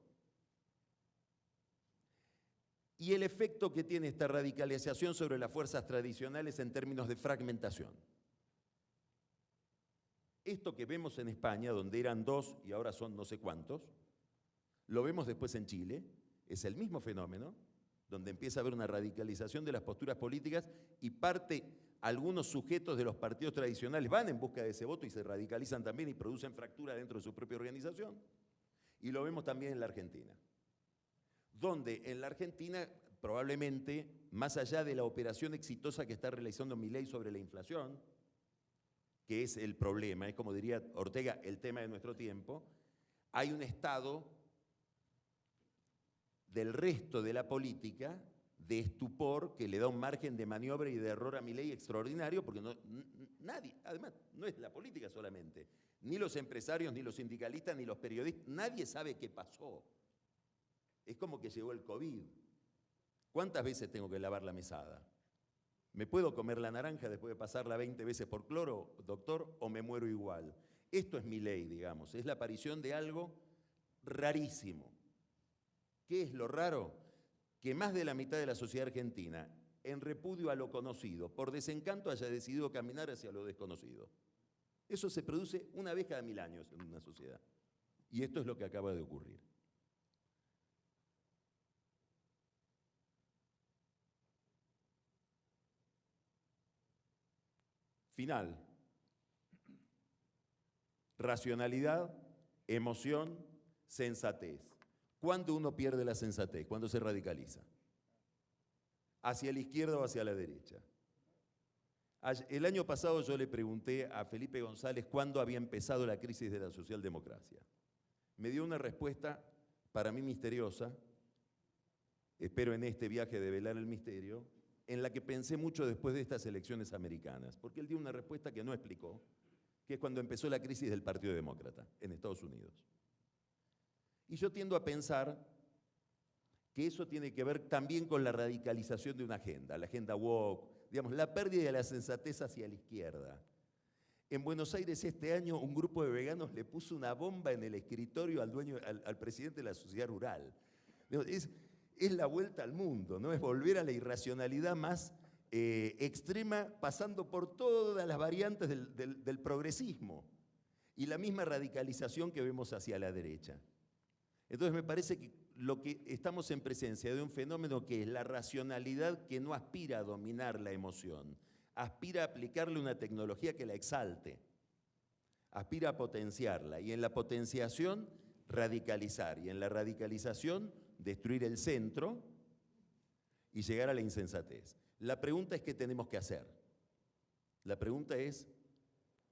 Y el efecto que tiene esta radicalización sobre las fuerzas tradicionales en términos de fragmentación. Esto que vemos en España, donde eran 2 y ahora son no sé cuántos, lo vemos después en Chile, es el mismo fenómeno, donde empieza a haber una radicalización de las posturas políticas y algunos sujetos de los partidos tradicionales van en busca de ese voto y se radicalizan también y producen fractura dentro de su propia organización. Y lo vemos también en la Argentina, donde en la Argentina probablemente, más allá de la operación exitosa que está realizando Milei sobre la inflación, que es el problema, es como diría Ortega, el tema de nuestro tiempo, hay un estado del resto de la política de estupor que le da un margen de maniobra y de error a Milei extraordinario, porque nadie, además, no es la política solamente, ni los empresarios, ni los sindicalistas, ni los periodistas, nadie sabe qué pasó. Es como que llegó el COVID. ¿Cuántas veces tengo que lavar la mesada? ¿Me puedo comer la naranja después de pasarla 20 veces por cloro, doctor, o me muero igual? Esto es Milei, digamos, es la aparición de algo rarísimo. ¿Qué es lo raro? Que más de la mitad de la sociedad argentina, en repudio a lo conocido, por desencanto haya decidido caminar hacia lo desconocido. Eso se produce una vez cada 1000 años en una sociedad. Y esto es lo que acaba de ocurrir. Final. Racionalidad, emoción, sensatez. ¿Cuándo uno pierde la sensatez? Cuando se radicaliza. ¿Hacia la izquierda o hacia la derecha? El año pasado yo le pregunté a Felipe González cuándo había empezado la crisis de la socialdemocracia. Me dio una respuesta para mí misteriosa, espero en este viaje develar el misterio, en la que pensé mucho después de estas elecciones americanas, porque él dio una respuesta que no explicó, que es cuando empezó la crisis del Partido Demócrata en Estados Unidos. Y yo tiendo a pensar que eso tiene que ver también con la radicalización de una agenda, la agenda woke, digamos, la pérdida de la sensatez hacia la izquierda. En Buenos Aires este año un grupo de veganos le puso una bomba en el escritorio al presidente de la sociedad rural. Es la vuelta al mundo, ¿no? Es volver a la irracionalidad más extrema, pasando por todas las variantes del progresismo y la misma radicalización que vemos hacia la derecha. Entonces me parece que lo que estamos en presencia de un fenómeno que es la racionalidad que no aspira a dominar la emoción, aspira a aplicarle una tecnología que la exalte, aspira a potenciarla y en la potenciación radicalizar y en la radicalización destruir el centro y llegar a la insensatez. La pregunta es ¿qué tenemos que hacer? La pregunta es,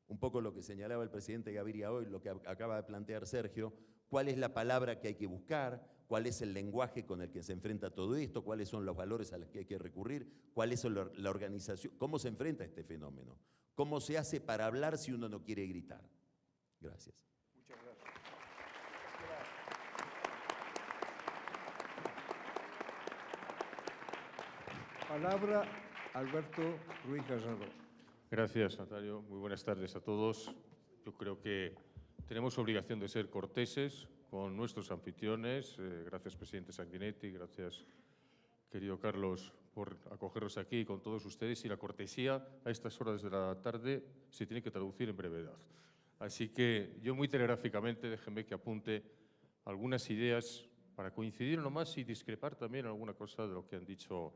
un poco lo que señalaba el presidente Gaviria hoy, lo que acaba de plantear Sergio, ¿cuál es la palabra que hay que buscar? ¿Cuál es el lenguaje con el que se enfrenta todo esto? ¿Cuáles son los valores a los que hay que recurrir? ¿Cuál es la organización? ¿Cómo se enfrenta a este fenómeno? ¿Cómo se hace para hablar si uno no quiere gritar? Gracias. Muchas gracias. Palabra Alberto Ruiz Gallardo. Gracias, Natalio. Muy buenas tardes a todos. Yo creo que tenemos obligación de ser corteses con nuestros anfitriones. Gracias, presidente Sanguinetti. Gracias, querido Carlos, por acogernos aquí con todos ustedes. Y la cortesía a estas horas de la tarde se tiene que traducir en brevedad. Así que yo muy telegráficamente déjenme que apunte algunas ideas para coincidir en lo más y discrepar también en alguna cosa de lo que han dicho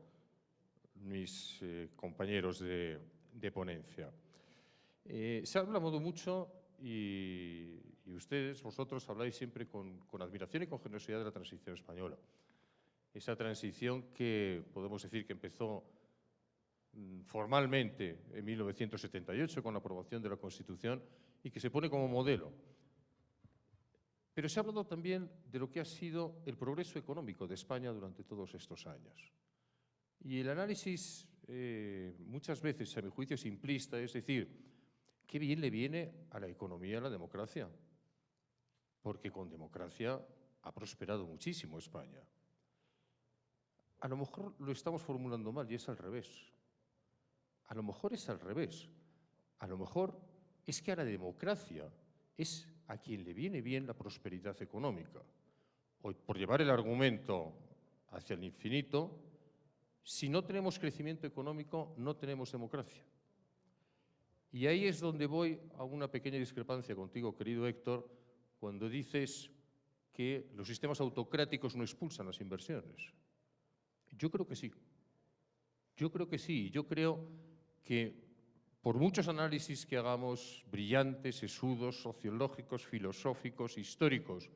mis compañeros de ponencia. Se ha hablado mucho y ustedes, vosotros, habláis siempre con admiración y con generosidad de la transición española. Esa transición que podemos decir que empezó formalmente en 1978 con la aprobación de la Constitución y que se pone como modelo. Pero se ha hablado también de lo que ha sido el progreso económico de España durante todos estos años. Y el análisis muchas veces, a mi juicio, es simplista, es decir, qué bien le viene a la economía y a la democracia, porque con democracia ha prosperado muchísimo España. A lo mejor lo estamos formulando mal y es al revés. A lo mejor es al revés. A lo mejor es que a la democracia es a quien le viene bien la prosperidad económica. O, por llevar el argumento hacia el infinito, si no tenemos crecimiento económico, no tenemos democracia. Y ahí es donde voy a una pequeña discrepancia contigo, querido Héctor, cuando dices que los sistemas autocráticos no expulsan las inversiones. Yo creo que sí. Yo creo que sí. Yo creo que por muchos análisis que hagamos, brillantes, sesudos, sociológicos, filosóficos, históricos,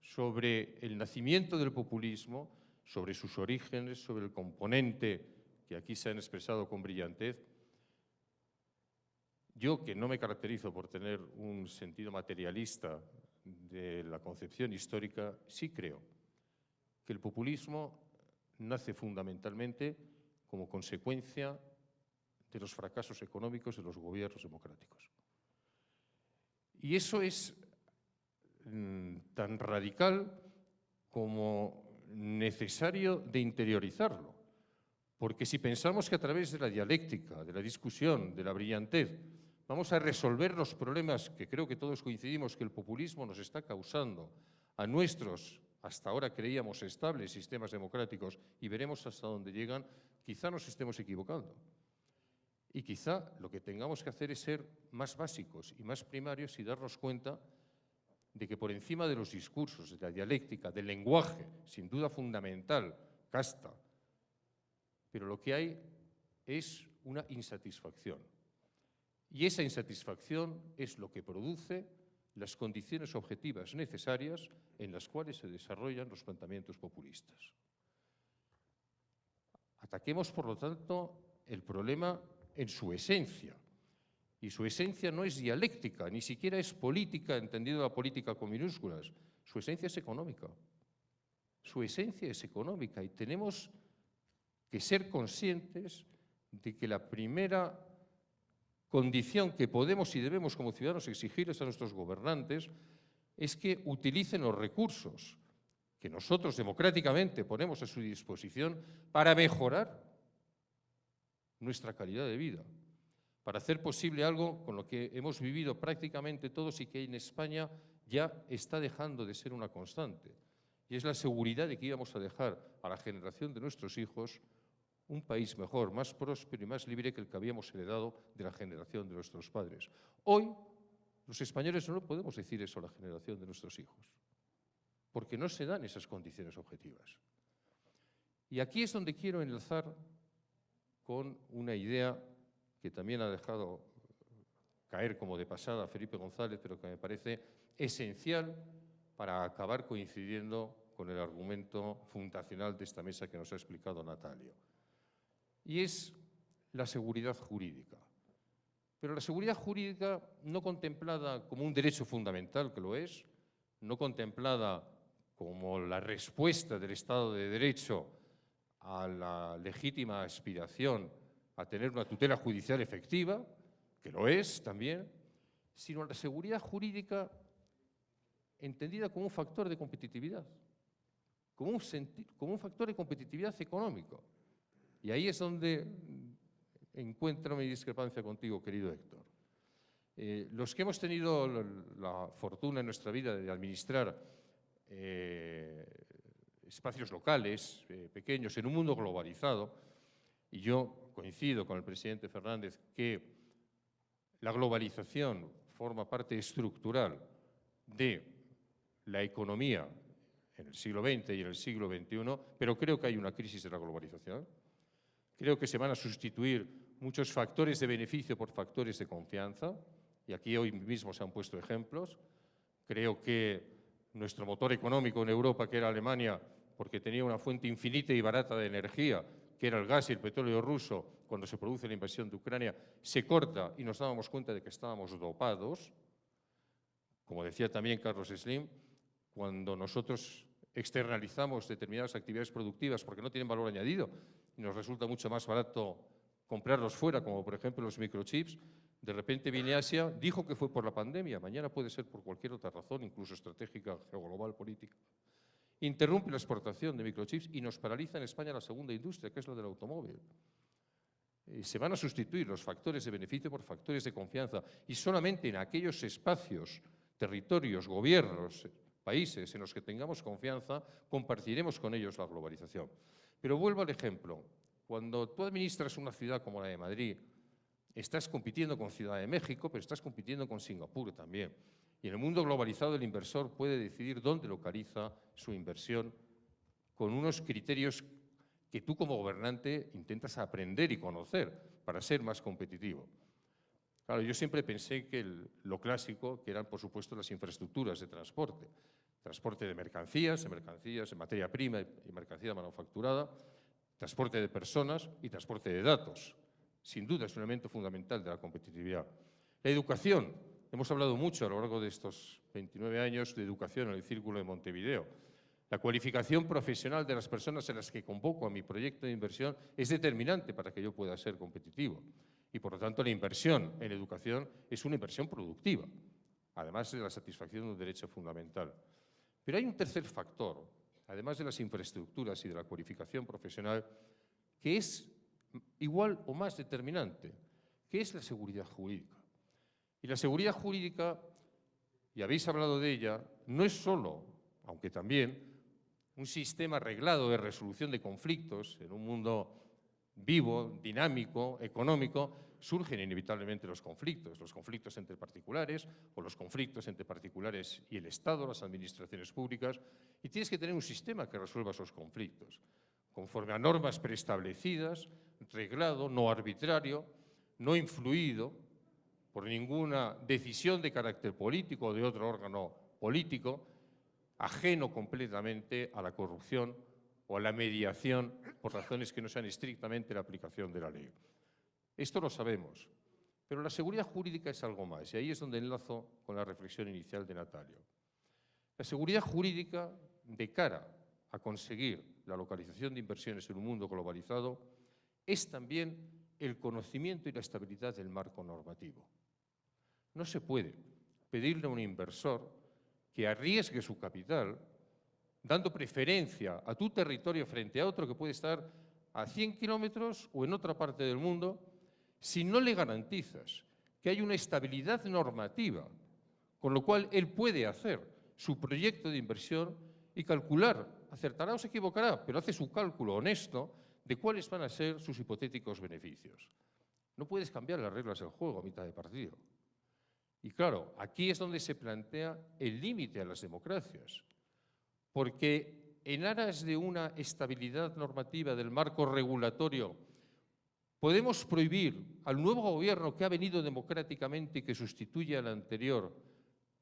sobre el nacimiento del populismo, sobre sus orígenes, sobre el componente que aquí se han expresado con brillantez, yo, que no me caracterizo por tener un sentido materialista de la concepción histórica, sí creo que el populismo nace fundamentalmente como consecuencia de los fracasos económicos de los gobiernos democráticos. Y eso es tan radical como necesario de interiorizarlo. Porque si pensamos que a través de la dialéctica, de la discusión, de la brillantez, vamos a resolver los problemas que creo que todos coincidimos que el populismo nos está causando a nuestros, hasta ahora creíamos estables, sistemas democráticos, y veremos hasta dónde llegan, quizá nos estemos equivocando. Y quizá lo que tengamos que hacer es ser más básicos y más primarios y darnos cuenta de que por encima de los discursos, de la dialéctica, del lenguaje, sin duda fundamental, casta, pero lo que hay es una insatisfacción. Y esa insatisfacción es lo que produce las condiciones objetivas necesarias en las cuales se desarrollan los planteamientos populistas. Ataquemos, por lo tanto, el problema en su esencia. Y su esencia no es dialéctica, ni siquiera es política, entendido la política con minúsculas. Su esencia es económica. Su esencia es económica y tenemos que ser conscientes de que la primera condición que podemos y debemos como ciudadanos exigirles a nuestros gobernantes es que utilicen los recursos que nosotros democráticamente ponemos a su disposición para mejorar nuestra calidad de vida, para hacer posible algo con lo que hemos vivido prácticamente todos y que en España ya está dejando de ser una constante, y es la seguridad de que íbamos a dejar a la generación de nuestros hijos un país mejor, más próspero y más libre que el que habíamos heredado de la generación de nuestros padres. Hoy, los españoles no podemos decir eso a la generación de nuestros hijos, porque no se dan esas condiciones objetivas. Y aquí es donde quiero enlazar con una idea que también ha dejado caer como de pasada Felipe González, pero que me parece esencial para acabar coincidiendo con el argumento fundacional de esta mesa que nos ha explicado Natalio. Y es la seguridad jurídica. Pero la seguridad jurídica no contemplada como un derecho fundamental, que lo es, no contemplada como la respuesta del Estado de Derecho a la legítima aspiración a tener una tutela judicial efectiva, que lo es también, sino la seguridad jurídica entendida como un factor de competitividad, como un factor de competitividad económico. Y ahí es donde encuentro mi discrepancia contigo, querido Héctor. Los que hemos tenido la fortuna en nuestra vida de administrar espacios locales, pequeños, en un mundo globalizado, y yo coincido con el presidente Fernández que la globalización forma parte estructural de la economía en el siglo XX y en el siglo XXI, pero creo que hay una crisis de la globalización. Creo que se van a sustituir muchos factores de beneficio por factores de confianza, y aquí hoy mismo se han puesto ejemplos. Creo que nuestro motor económico en Europa, que era Alemania, porque tenía una fuente infinita y barata de energía, que era el gas y el petróleo ruso, cuando se produce la invasión de Ucrania, se corta y nos dábamos cuenta de que estábamos dopados. Como decía también Carlos Slim, cuando nosotros externalizamos determinadas actividades productivas porque no tienen valor añadido y nos resulta mucho más barato comprarlos fuera, como por ejemplo los microchips, de repente viene Asia, dijo que fue por la pandemia, mañana puede ser por cualquier otra razón, incluso estratégica, geoglobal, política. Interrumpe la exportación de microchips y nos paraliza en España la segunda industria, que es la del automóvil. Se van a sustituir los factores de beneficio por factores de confianza, y solamente en aquellos espacios territorios, gobiernos, países en los que tengamos confianza, compartiremos con ellos la globalización. Pero vuelvo al ejemplo. Cuando tú administras una ciudad como la de Madrid, estás compitiendo con Ciudad de México, pero estás compitiendo con Singapur también. Y en el mundo globalizado el inversor puede decidir dónde localiza su inversión con unos criterios que tú como gobernante intentas aprender y conocer para ser más competitivo. Claro, yo siempre pensé que lo clásico, que eran por supuesto las infraestructuras de transporte de mercancías, en materia prima y mercancía manufacturada, transporte de personas y transporte de datos. Sin duda es un elemento fundamental de la competitividad. La educación. Hemos hablado mucho a lo largo de estos 29 años de educación en el Círculo de Montevideo. La cualificación profesional de las personas en las que convoco a mi proyecto de inversión es determinante para que yo pueda ser competitivo. Y, por lo tanto, la inversión en educación es una inversión productiva, además de la satisfacción de un derecho fundamental. Pero hay un tercer factor, además de las infraestructuras y de la cualificación profesional, que es igual o más determinante, que es la seguridad jurídica. Y la seguridad jurídica, y habéis hablado de ella, no es solo, aunque también, un sistema arreglado de resolución de conflictos en un mundo vivo, dinámico, económico. Surgen inevitablemente los conflictos entre particulares o los conflictos entre particulares y el Estado, las administraciones públicas, y tienes que tener un sistema que resuelva esos conflictos, conforme a normas preestablecidas, reglado, no arbitrario, no influido por ninguna decisión de carácter político o de otro órgano político, ajeno completamente a la corrupción o a la mediación por razones que no sean estrictamente la aplicación de la ley. Esto lo sabemos, pero la seguridad jurídica es algo más, y ahí es donde enlazo con la reflexión inicial de Natalio. La seguridad jurídica, de cara a conseguir la localización de inversiones en un mundo globalizado, es también el conocimiento y la estabilidad del marco normativo. No se puede pedirle a un inversor que arriesgue su capital dando preferencia a tu territorio frente a otro que puede estar a 100 kilómetros o en otra parte del mundo, si no le garantizas que hay una estabilidad normativa, con lo cual él puede hacer su proyecto de inversión y calcular, acertará o se equivocará, pero hace su cálculo honesto de cuáles van a ser sus hipotéticos beneficios. No puedes cambiar las reglas del juego a mitad de partido. Y claro, aquí es donde se plantea el límite a las democracias, porque en aras de una estabilidad normativa del marco regulatorio, podemos prohibir al nuevo gobierno que ha venido democráticamente y que sustituye al anterior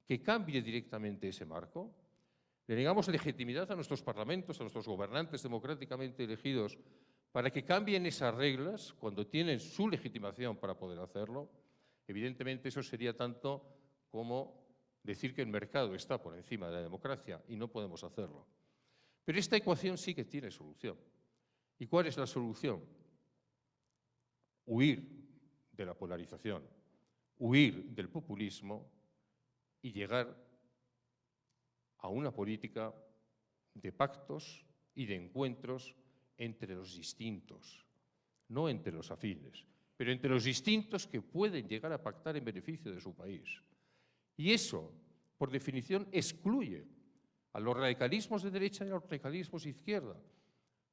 que cambie directamente ese marco. Le negamos legitimidad a nuestros parlamentos, a nuestros gobernantes democráticamente elegidos, para que cambien esas reglas cuando tienen su legitimación para poder hacerlo. Evidentemente eso sería tanto como decir que el mercado está por encima de la democracia y no podemos hacerlo. Pero esta ecuación sí que tiene solución. ¿Y cuál es la solución? Huir de la polarización, huir del populismo y llegar a una política de pactos y de encuentros entre los distintos, no entre los afines, pero entre los distintos que pueden llegar a pactar en beneficio de su país. Y eso, por definición, excluye a los radicalismos de derecha y a los radicalismos de izquierda,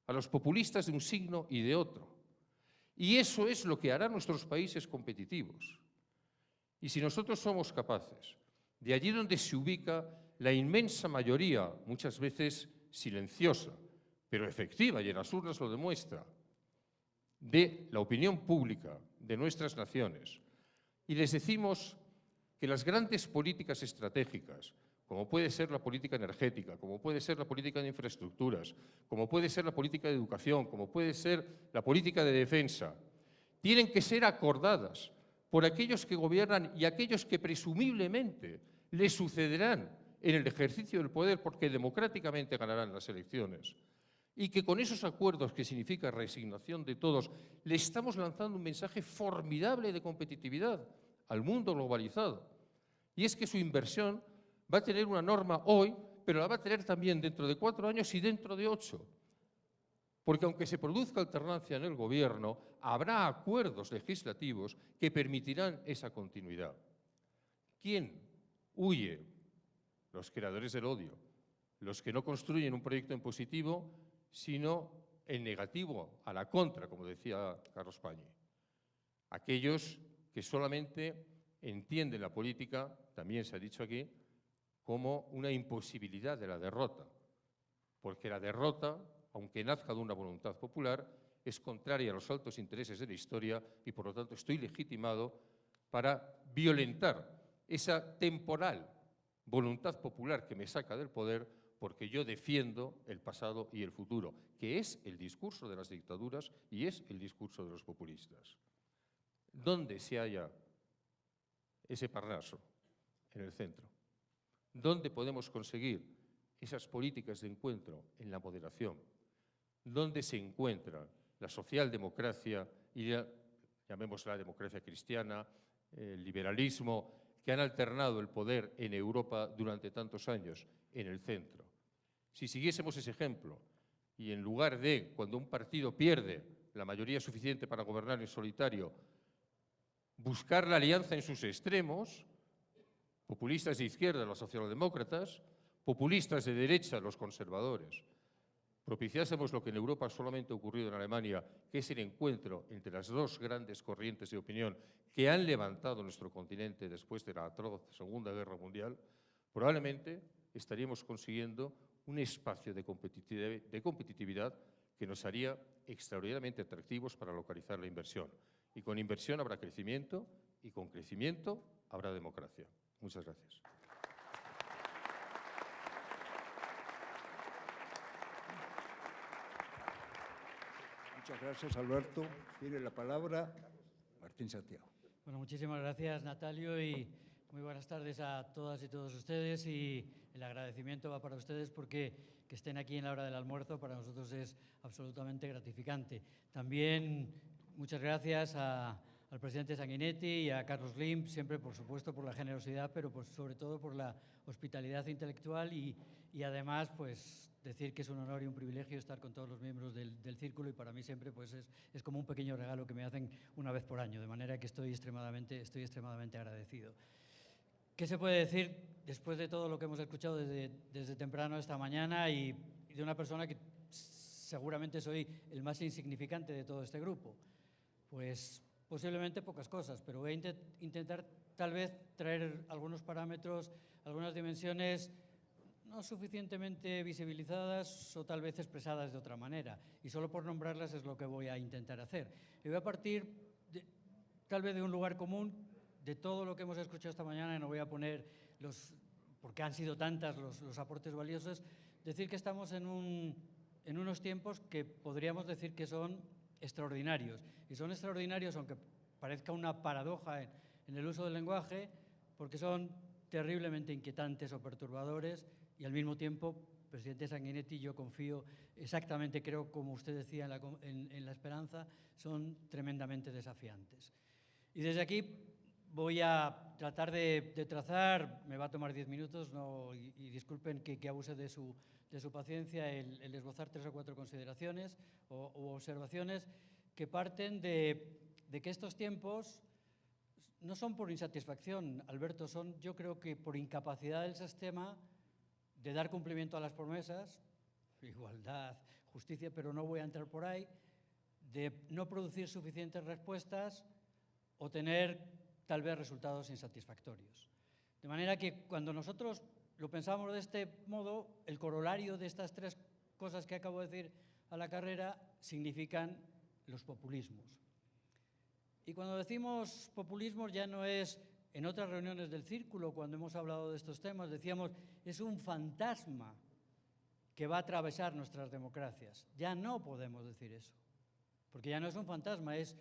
a los populistas de un signo y de otro. Y eso es lo que hará a nuestros países competitivos. Y si nosotros somos capaces, de allí donde se ubica la inmensa mayoría, muchas veces silenciosa, pero efectiva, y en las urnas lo demuestra, de la opinión pública de nuestras naciones, y les decimos que las grandes políticas estratégicas, como puede ser la política energética, como puede ser la política de infraestructuras, como puede ser la política de educación, como puede ser la política de defensa, tienen que ser acordadas por aquellos que gobiernan y aquellos que presumiblemente les sucederán en el ejercicio del poder porque democráticamente ganarán las elecciones. Y que con esos acuerdos, que significa resignación de todos, le estamos lanzando un mensaje formidable de competitividad al mundo globalizado. Y es que su inversión va a tener una norma hoy, pero la va a tener también dentro de 4 años y dentro de 8. Porque aunque se produzca alternancia en el gobierno, habrá acuerdos legislativos que permitirán esa continuidad. ¿Quién huye, los creadores del odio, los que no construyen un proyecto en positivo, sino en negativo, a la contra, como decía Carlos Pañi. Aquellos que solamente entienden la política, también se ha dicho aquí, como una imposibilidad de la derrota, porque la derrota, aunque nazca de una voluntad popular, es contraria a los altos intereses de la historia y, por lo tanto, estoy legitimado para violentar esa temporal voluntad popular que me saca del poder, porque yo defiendo el pasado y el futuro, que es el discurso de las dictaduras y es el discurso de los populistas. ¿Dónde se halla ese Parnaso? En el centro. ¿Dónde podemos conseguir esas políticas de encuentro? En la moderación. ¿Dónde se encuentra la socialdemocracia y llamémosla democracia cristiana, el liberalismo, que han alternado el poder en Europa durante tantos años? En el centro. Si siguiésemos ese ejemplo y en lugar de, cuando un partido pierde la mayoría suficiente para gobernar en solitario, buscar la alianza en sus extremos, populistas de izquierda, los socialdemócratas, populistas de derecha, los conservadores, propiciásemos lo que en Europa solamente ha ocurrido en Alemania, que es el encuentro entre las dos grandes corrientes de opinión que han levantado nuestro continente después de la atroz Segunda Guerra Mundial, probablemente estaríamos consiguiendo un espacio de competitividad que nos haría extraordinariamente atractivos para localizar la inversión. Y con inversión habrá crecimiento, y con crecimiento habrá democracia. Muchas gracias. Muchas gracias, Alberto. Tiene la palabra Martín Santiago. Bueno, muchísimas gracias, Natalio, y muy buenas tardes a todas y todos ustedes. Y el agradecimiento va para ustedes porque que estén aquí en la hora del almuerzo para nosotros es absolutamente gratificante. También muchas gracias al presidente Sanguinetti y a Carlos Limp, siempre, por supuesto, por la generosidad, pero sobre todo por la hospitalidad intelectual y además, pues, decir que es un honor y un privilegio estar con todos los miembros del Círculo, y para mí siempre pues, es como un pequeño regalo que me hacen una vez por año, de manera que estoy extremadamente agradecido. ¿Qué se puede decir después de todo lo que hemos escuchado desde temprano esta mañana y de una persona que seguramente soy el más insignificante de todo este grupo? Pues posiblemente pocas cosas, pero voy a intentar tal vez traer algunos parámetros, algunas dimensiones no suficientemente visibilizadas o tal vez expresadas de otra manera. Y solo por nombrarlas es lo que voy a intentar hacer. Y voy a partir tal vez de un lugar común de todo lo que hemos escuchado esta mañana, y no voy a poner porque han sido tantas los aportes valiosos, decir que estamos en unos tiempos que podríamos decir que son extraordinarios. Y son extraordinarios, aunque parezca una paradoja en el uso del lenguaje, porque son terriblemente inquietantes o perturbadores, y al mismo tiempo, presidente Sanguinetti, yo confío exactamente, creo, como usted decía, en la esperanza, son tremendamente desafiantes. Y desde aquí voy a tratar de trazar, me va a tomar 10 minutos, y disculpen que abuse de su paciencia, el esbozar 3 o 4 consideraciones o observaciones que parten de que estos tiempos no son por insatisfacción, Alberto, son, yo creo que por incapacidad del sistema de dar cumplimiento a las promesas, igualdad, justicia, pero no voy a entrar por ahí, de no producir suficientes respuestas o tener tal vez resultados insatisfactorios. De manera que cuando nosotros lo pensamos de este modo, el corolario de estas 3 cosas que acabo de decir a la carrera significan los populismos. Y cuando decimos populismos ya no es, en otras reuniones del Círculo, cuando hemos hablado de estos temas, decíamos, es un fantasma que va a atravesar nuestras democracias. Ya no podemos decir eso, porque ya no es un fantasma, es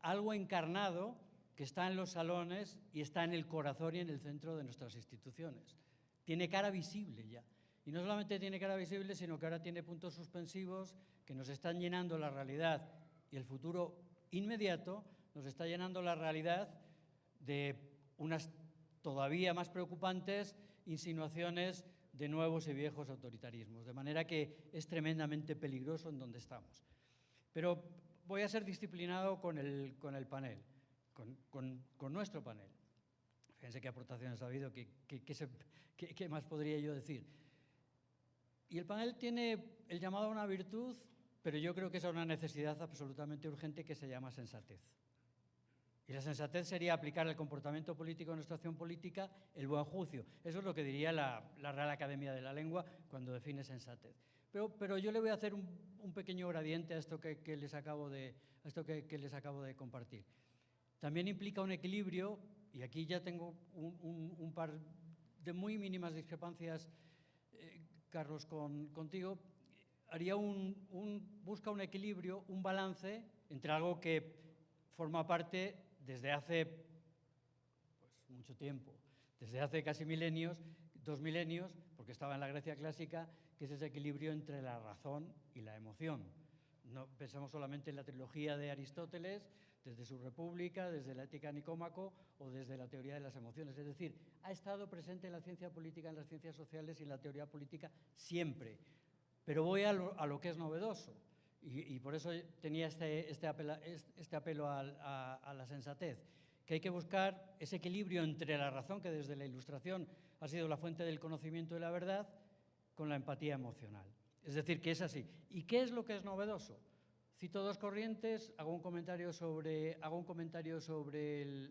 algo encarnado que está en los salones y está en el corazón y en el centro de nuestras instituciones. Tiene cara visible ya. Y no solamente tiene cara visible, sino que ahora tiene puntos suspensivos que nos están llenando la realidad, y el futuro inmediato nos está llenando la realidad de unas todavía más preocupantes insinuaciones de nuevos y viejos autoritarismos. De manera que es tremendamente peligroso en donde estamos. Pero voy a ser disciplinado con el panel, con nuestro panel. fíjense qué aportaciones ha habido, qué más podría yo decir. Y el panel tiene el llamado a una virtud, pero yo creo que es a una necesidad absolutamente urgente que se llama sensatez. Y la sensatez sería aplicar al comportamiento político de nuestra acción política el buen juicio. Eso es lo que diría la Real Academia de la Lengua cuando define sensatez. Pero yo le voy a hacer un pequeño gradiente a esto que les acabo de compartir. También implica un equilibrio, y aquí ya tengo un par de muy mínimas discrepancias, Carlos, contigo. Busca un equilibrio, un balance entre algo que forma parte desde hace mucho tiempo, desde hace casi 2 milenios, porque estaba en la Grecia clásica, que es ese equilibrio entre la razón y la emoción. No pensamos solamente en la trilogía de Aristóteles, desde su República, desde la Ética de Nicómaco o desde la teoría de las emociones. Es decir, ha estado presente en la ciencia política, en las ciencias sociales y en la teoría política siempre. Pero voy a lo que es novedoso. Y por eso tenía este apelo a la sensatez, que hay que buscar ese equilibrio entre la razón, que desde la Ilustración ha sido la fuente del conocimiento y la verdad, con la empatía emocional. Es decir, que es así. ¿Y qué es lo que es novedoso? Cito 2 corrientes, hago un comentario sobre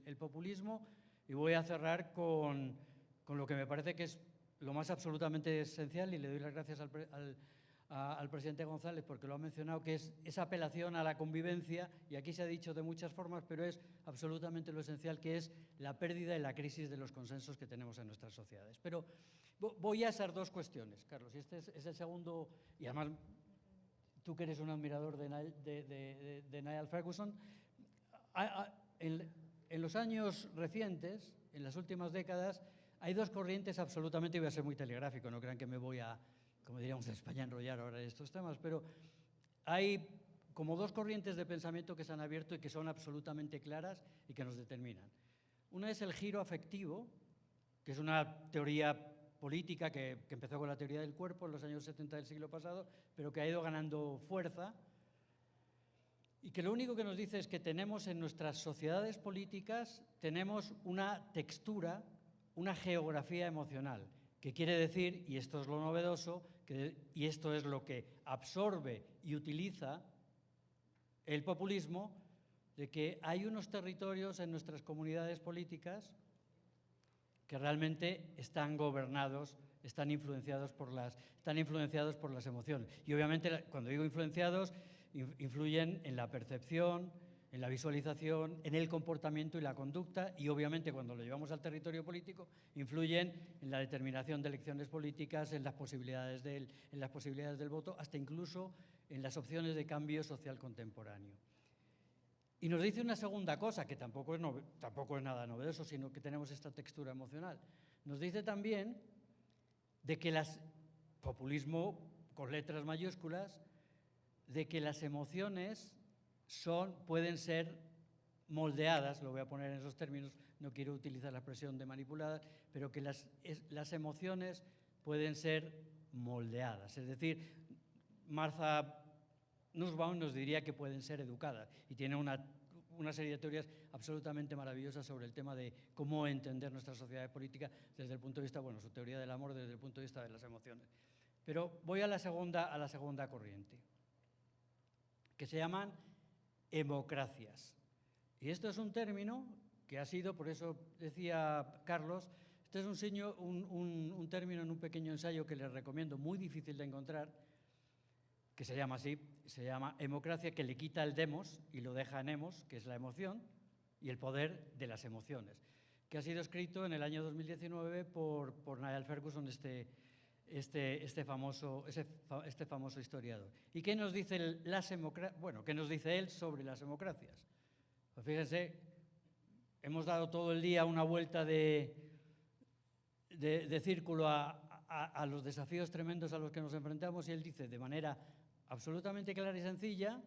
el populismo y voy a cerrar con lo que me parece que es lo más absolutamente esencial, y le doy las gracias al presidente González porque lo ha mencionado, que es esa apelación a la convivencia, y aquí se ha dicho de muchas formas, pero es absolutamente lo esencial, que es la pérdida y la crisis de los consensos que tenemos en nuestras sociedades. Pero voy a esas 2 cuestiones, Carlos, y este es el segundo, y además tú que eres un admirador de Niall Ferguson. En los años recientes, en las últimas décadas, hay 2 corrientes absolutamente, y voy a ser muy telegráfico, no crean que me voy a, como diríamos en España, enrollar ahora en estos temas, pero hay como 2 corrientes de pensamiento que se han abierto y que son absolutamente claras y que nos determinan. Una es el giro afectivo, que es una teoría política que empezó con la teoría del cuerpo en los años 70 del siglo pasado, pero que ha ido ganando fuerza, y que lo único que nos dice es que tenemos en nuestras sociedades políticas, tenemos una textura, una geografía emocional, que quiere decir, y esto es lo novedoso, y esto es lo que absorbe y utiliza el populismo, de que hay unos territorios en nuestras comunidades políticas que realmente están gobernados, están influenciados por las emociones. Y obviamente, cuando digo influenciados, influyen en la percepción, en la visualización, en el comportamiento y la conducta, y obviamente cuando lo llevamos al territorio político, influyen en la determinación de elecciones políticas, en las posibilidades del voto, hasta incluso en las opciones de cambio social contemporáneo. Y nos dice una segunda cosa, que tampoco es nada novedoso, sino que tenemos esta textura emocional. Nos dice también de que populismo con letras mayúsculas, de que las emociones pueden ser moldeadas, lo voy a poner en esos términos, no quiero utilizar la expresión de manipuladas, pero que las emociones pueden ser moldeadas. Es decir, Martha Nussbaum nos diría que pueden ser educadas, y tiene una serie de teorías absolutamente maravillosas sobre el tema de cómo entender nuestras sociedades políticas desde el punto de vista, su teoría del amor desde el punto de vista de las emociones. Pero voy a la segunda corriente, que se llaman hemocracias. Y esto es un término que ha sido, por eso decía Carlos, este es un término en un pequeño ensayo que les recomiendo, muy difícil de encontrar, que se llama así, se llama hemocracia, que le quita el demos y lo deja en emos, que es la emoción, y el poder de las emociones, que ha sido escrito en el año 2019 por Niall Ferguson, este famoso historiador. ¿Y qué nos dice qué nos dice él sobre las hemocracias? Pues fíjense, hemos dado todo el día una vuelta de círculo a los desafíos tremendos a los que nos enfrentamos, y él dice de manera absolutamente clara y sencilla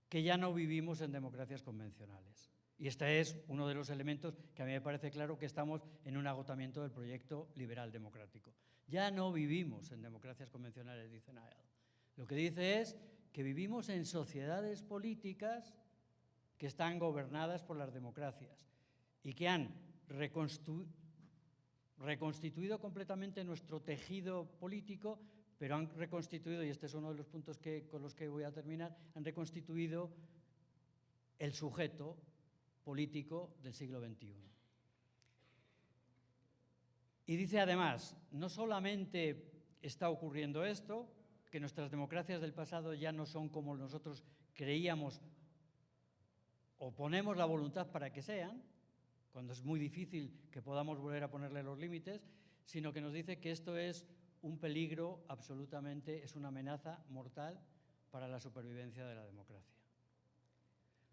que ya no vivimos en democracias convencionales. Y este es uno de los elementos que a mí me parece claro que estamos en un agotamiento del proyecto liberal democrático. Ya no vivimos en democracias convencionales, dice Niall. Lo que dice es que vivimos en sociedades políticas que están gobernadas por las democracias y que han reconstituido completamente nuestro tejido político, pero han reconstituido, y este es uno de los puntos con los que voy a terminar, han reconstituido el sujeto político del siglo XXI. Y dice además, no solamente está ocurriendo esto, que nuestras democracias del pasado ya no son como nosotros creíamos o ponemos la voluntad para que sean, cuando es muy difícil que podamos volver a ponerle los límites, sino que nos dice que esto es un peligro absolutamente, es una amenaza mortal para la supervivencia de la democracia.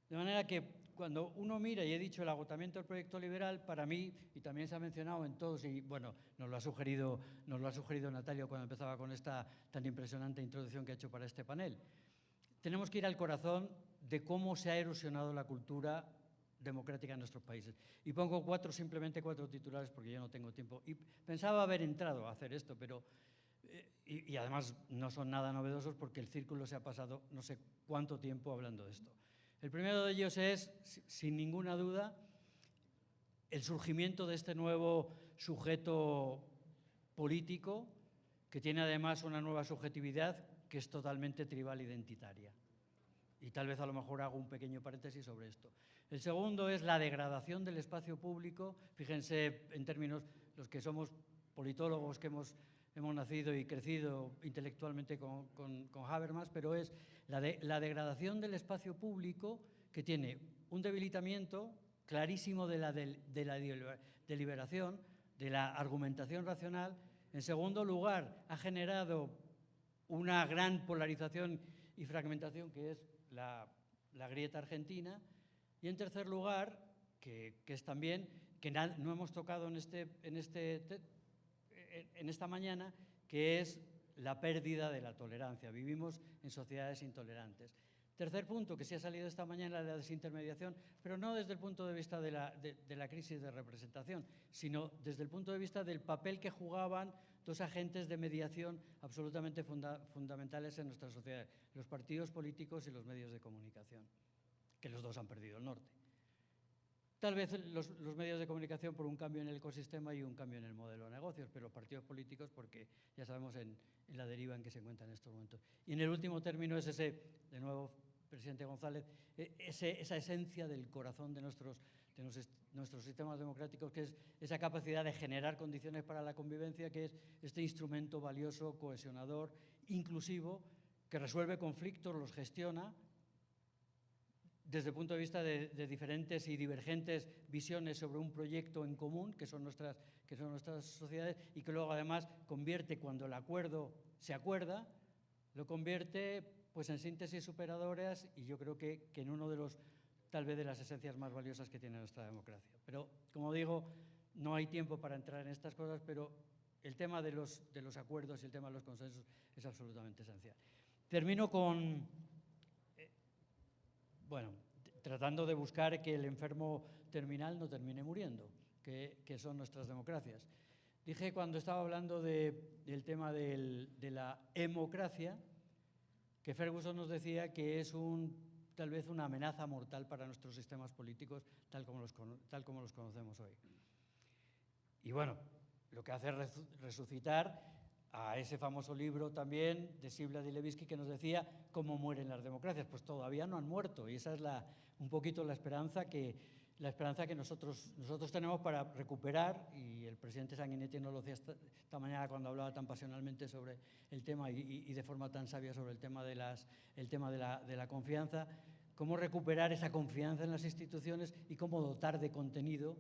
De manera que cuando uno mira, y he dicho el agotamiento del proyecto liberal, para mí, y también se ha mencionado en todos, y bueno, nos lo ha sugerido Natalio cuando empezaba con esta tan impresionante introducción que ha hecho para este panel, tenemos que ir al corazón de cómo se ha erosionado la cultura democrática en nuestros países. Y pongo simplemente cuatro titulares porque yo no tengo tiempo. Y pensaba haber entrado a hacer esto, pero y además no son nada novedosos porque el círculo se ha pasado no sé cuánto tiempo hablando de esto. El primero de ellos es, sin ninguna duda, el surgimiento de este nuevo sujeto político que tiene además una nueva subjetividad que es totalmente tribal identitaria. Y tal vez a lo mejor hago un pequeño paréntesis sobre esto. El segundo es la degradación del espacio público. Fíjense en términos, los que somos politólogos que hemos nacido y crecido intelectualmente con Habermas, pero es la degradación del espacio público que tiene un debilitamiento clarísimo de la deliberación, de la argumentación racional. En segundo lugar, ha generado una gran polarización y fragmentación que es la grieta argentina. Y en tercer lugar, que es también, que no hemos tocado en esta mañana, que es la pérdida de la tolerancia. Vivimos en sociedades intolerantes. Tercer punto, que sí ha salido esta mañana, la desintermediación, pero no desde el punto de vista de la crisis de representación, sino desde el punto de vista del papel que jugaban dos agentes de mediación absolutamente fundamentales en nuestra sociedad, los partidos políticos y los medios de comunicación, que los dos han perdido el norte. Tal vez los medios de comunicación por un cambio en el ecosistema y un cambio en el modelo de negocios, pero los partidos políticos porque ya sabemos en la deriva en que se encuentran en estos momentos. Y en el último término es ese, de nuevo, presidente González, esa esencia del corazón de nuestros sistemas democráticos, que es esa capacidad de generar condiciones para la convivencia, que es este instrumento valioso, cohesionador, inclusivo, que resuelve conflictos, los gestiona, desde el punto de vista de diferentes y divergentes visiones sobre un proyecto en común, que son nuestras sociedades, y que luego además convierte, cuando el acuerdo se acuerda, lo convierte pues, en síntesis superadoras, y yo creo que en uno de los, tal vez de las esencias más valiosas que tiene nuestra democracia. Pero, como digo, no hay tiempo para entrar en estas cosas, pero el tema de los acuerdos y el tema de los consensos es absolutamente esencial. Termino con... tratando de buscar que el enfermo terminal no termine muriendo, que son nuestras democracias. Dije cuando estaba hablando del tema de la democracia, que Ferguson nos decía que es tal vez una amenaza mortal para nuestros sistemas políticos tal como los conocemos hoy. Y bueno, lo que hace es resucitar a ese famoso libro también de Sibla y Levitsky que nos decía cómo mueren las democracias. Pues todavía no han muerto, y esa es un poquito la esperanza que nosotros tenemos para recuperar, y el presidente Sanguinetti nos lo decía esta mañana cuando hablaba tan pasionalmente sobre el tema y de forma tan sabia sobre el tema de la confianza, cómo recuperar esa confianza en las instituciones y cómo dotar de contenido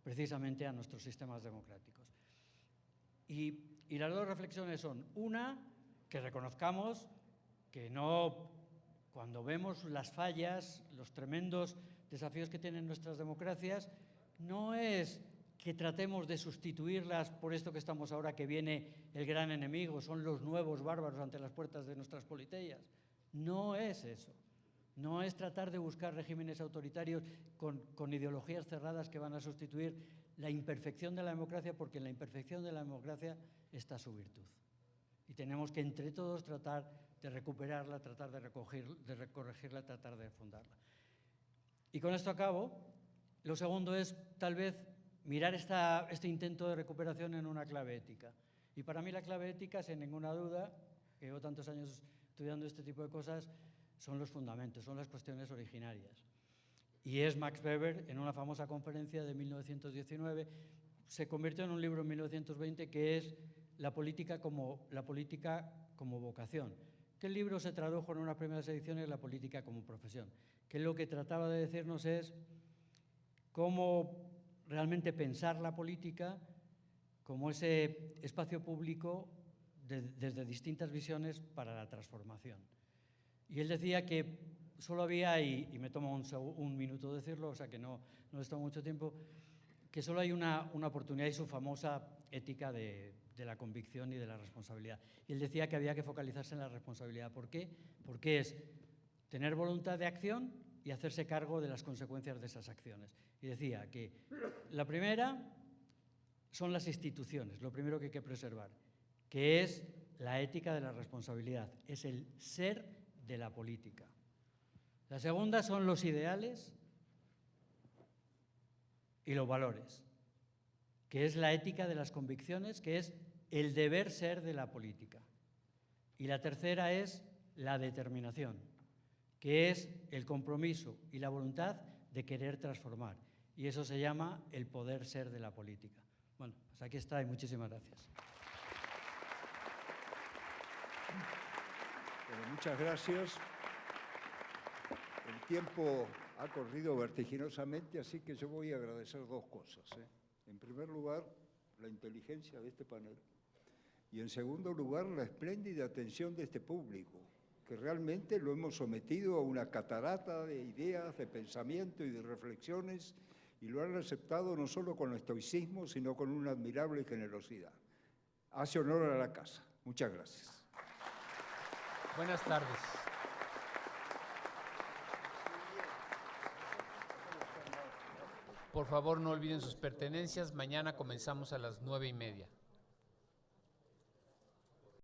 precisamente a nuestros sistemas democráticos. Y las dos reflexiones son, una, que reconozcamos que cuando vemos las fallas, los tremendos desafíos que tienen nuestras democracias, no es que tratemos de sustituirlas por esto que estamos ahora, que viene el gran enemigo, son los nuevos bárbaros ante las puertas de nuestras politeías. No es eso. No es tratar de buscar regímenes autoritarios con ideologías cerradas que van a sustituir la imperfección de la democracia, porque en la imperfección de la democracia está su virtud. Y tenemos que entre todos tratar de recuperarla, tratar de corregirla, tratar de fundarla. Y con esto acabo. Lo segundo es tal vez mirar este intento de recuperación en una clave ética. Y para mí la clave ética, sin ninguna duda, que llevo tantos años estudiando este tipo de cosas, son los fundamentos, son las cuestiones originarias. Y es Max Weber, en una famosa conferencia de 1919, se convirtió en un libro en 1920 que es La política como vocación. Que el libro se tradujo en unas primeras ediciones La política como profesión. Que lo que trataba de decirnos es cómo realmente pensar la política como ese espacio público desde distintas visiones para la transformación. Y él decía que solo había, y me toma un minuto decirlo, o sea que no está mucho tiempo, que solo hay una oportunidad, y su famosa ética de la convicción y de la responsabilidad. Y él decía que había que focalizarse en la responsabilidad. ¿Por qué? Porque es tener voluntad de acción y hacerse cargo de las consecuencias de esas acciones. Y decía que la primera son las instituciones, lo primero que hay que preservar, que es la ética de la responsabilidad, es el ser de la política. La segunda son los ideales y los valores, que es la ética de las convicciones, que es el deber ser de la política. Y la tercera es la determinación, que es el compromiso y la voluntad de querer transformar. Y eso se llama el poder ser de la política. Bueno, pues aquí está y muchísimas gracias. Bueno, muchas gracias. El tiempo ha corrido vertiginosamente, así que yo voy a agradecer dos cosas. En primer lugar, la inteligencia de este panel. Y en segundo lugar, la espléndida atención de este público, que realmente lo hemos sometido a una catarata de ideas, de pensamiento y de reflexiones, y lo han aceptado no solo con estoicismo, sino con una admirable generosidad. Hace honor a la casa. Muchas gracias. Buenas tardes. Por favor, no olviden sus pertenencias. Mañana comenzamos a las 9:30.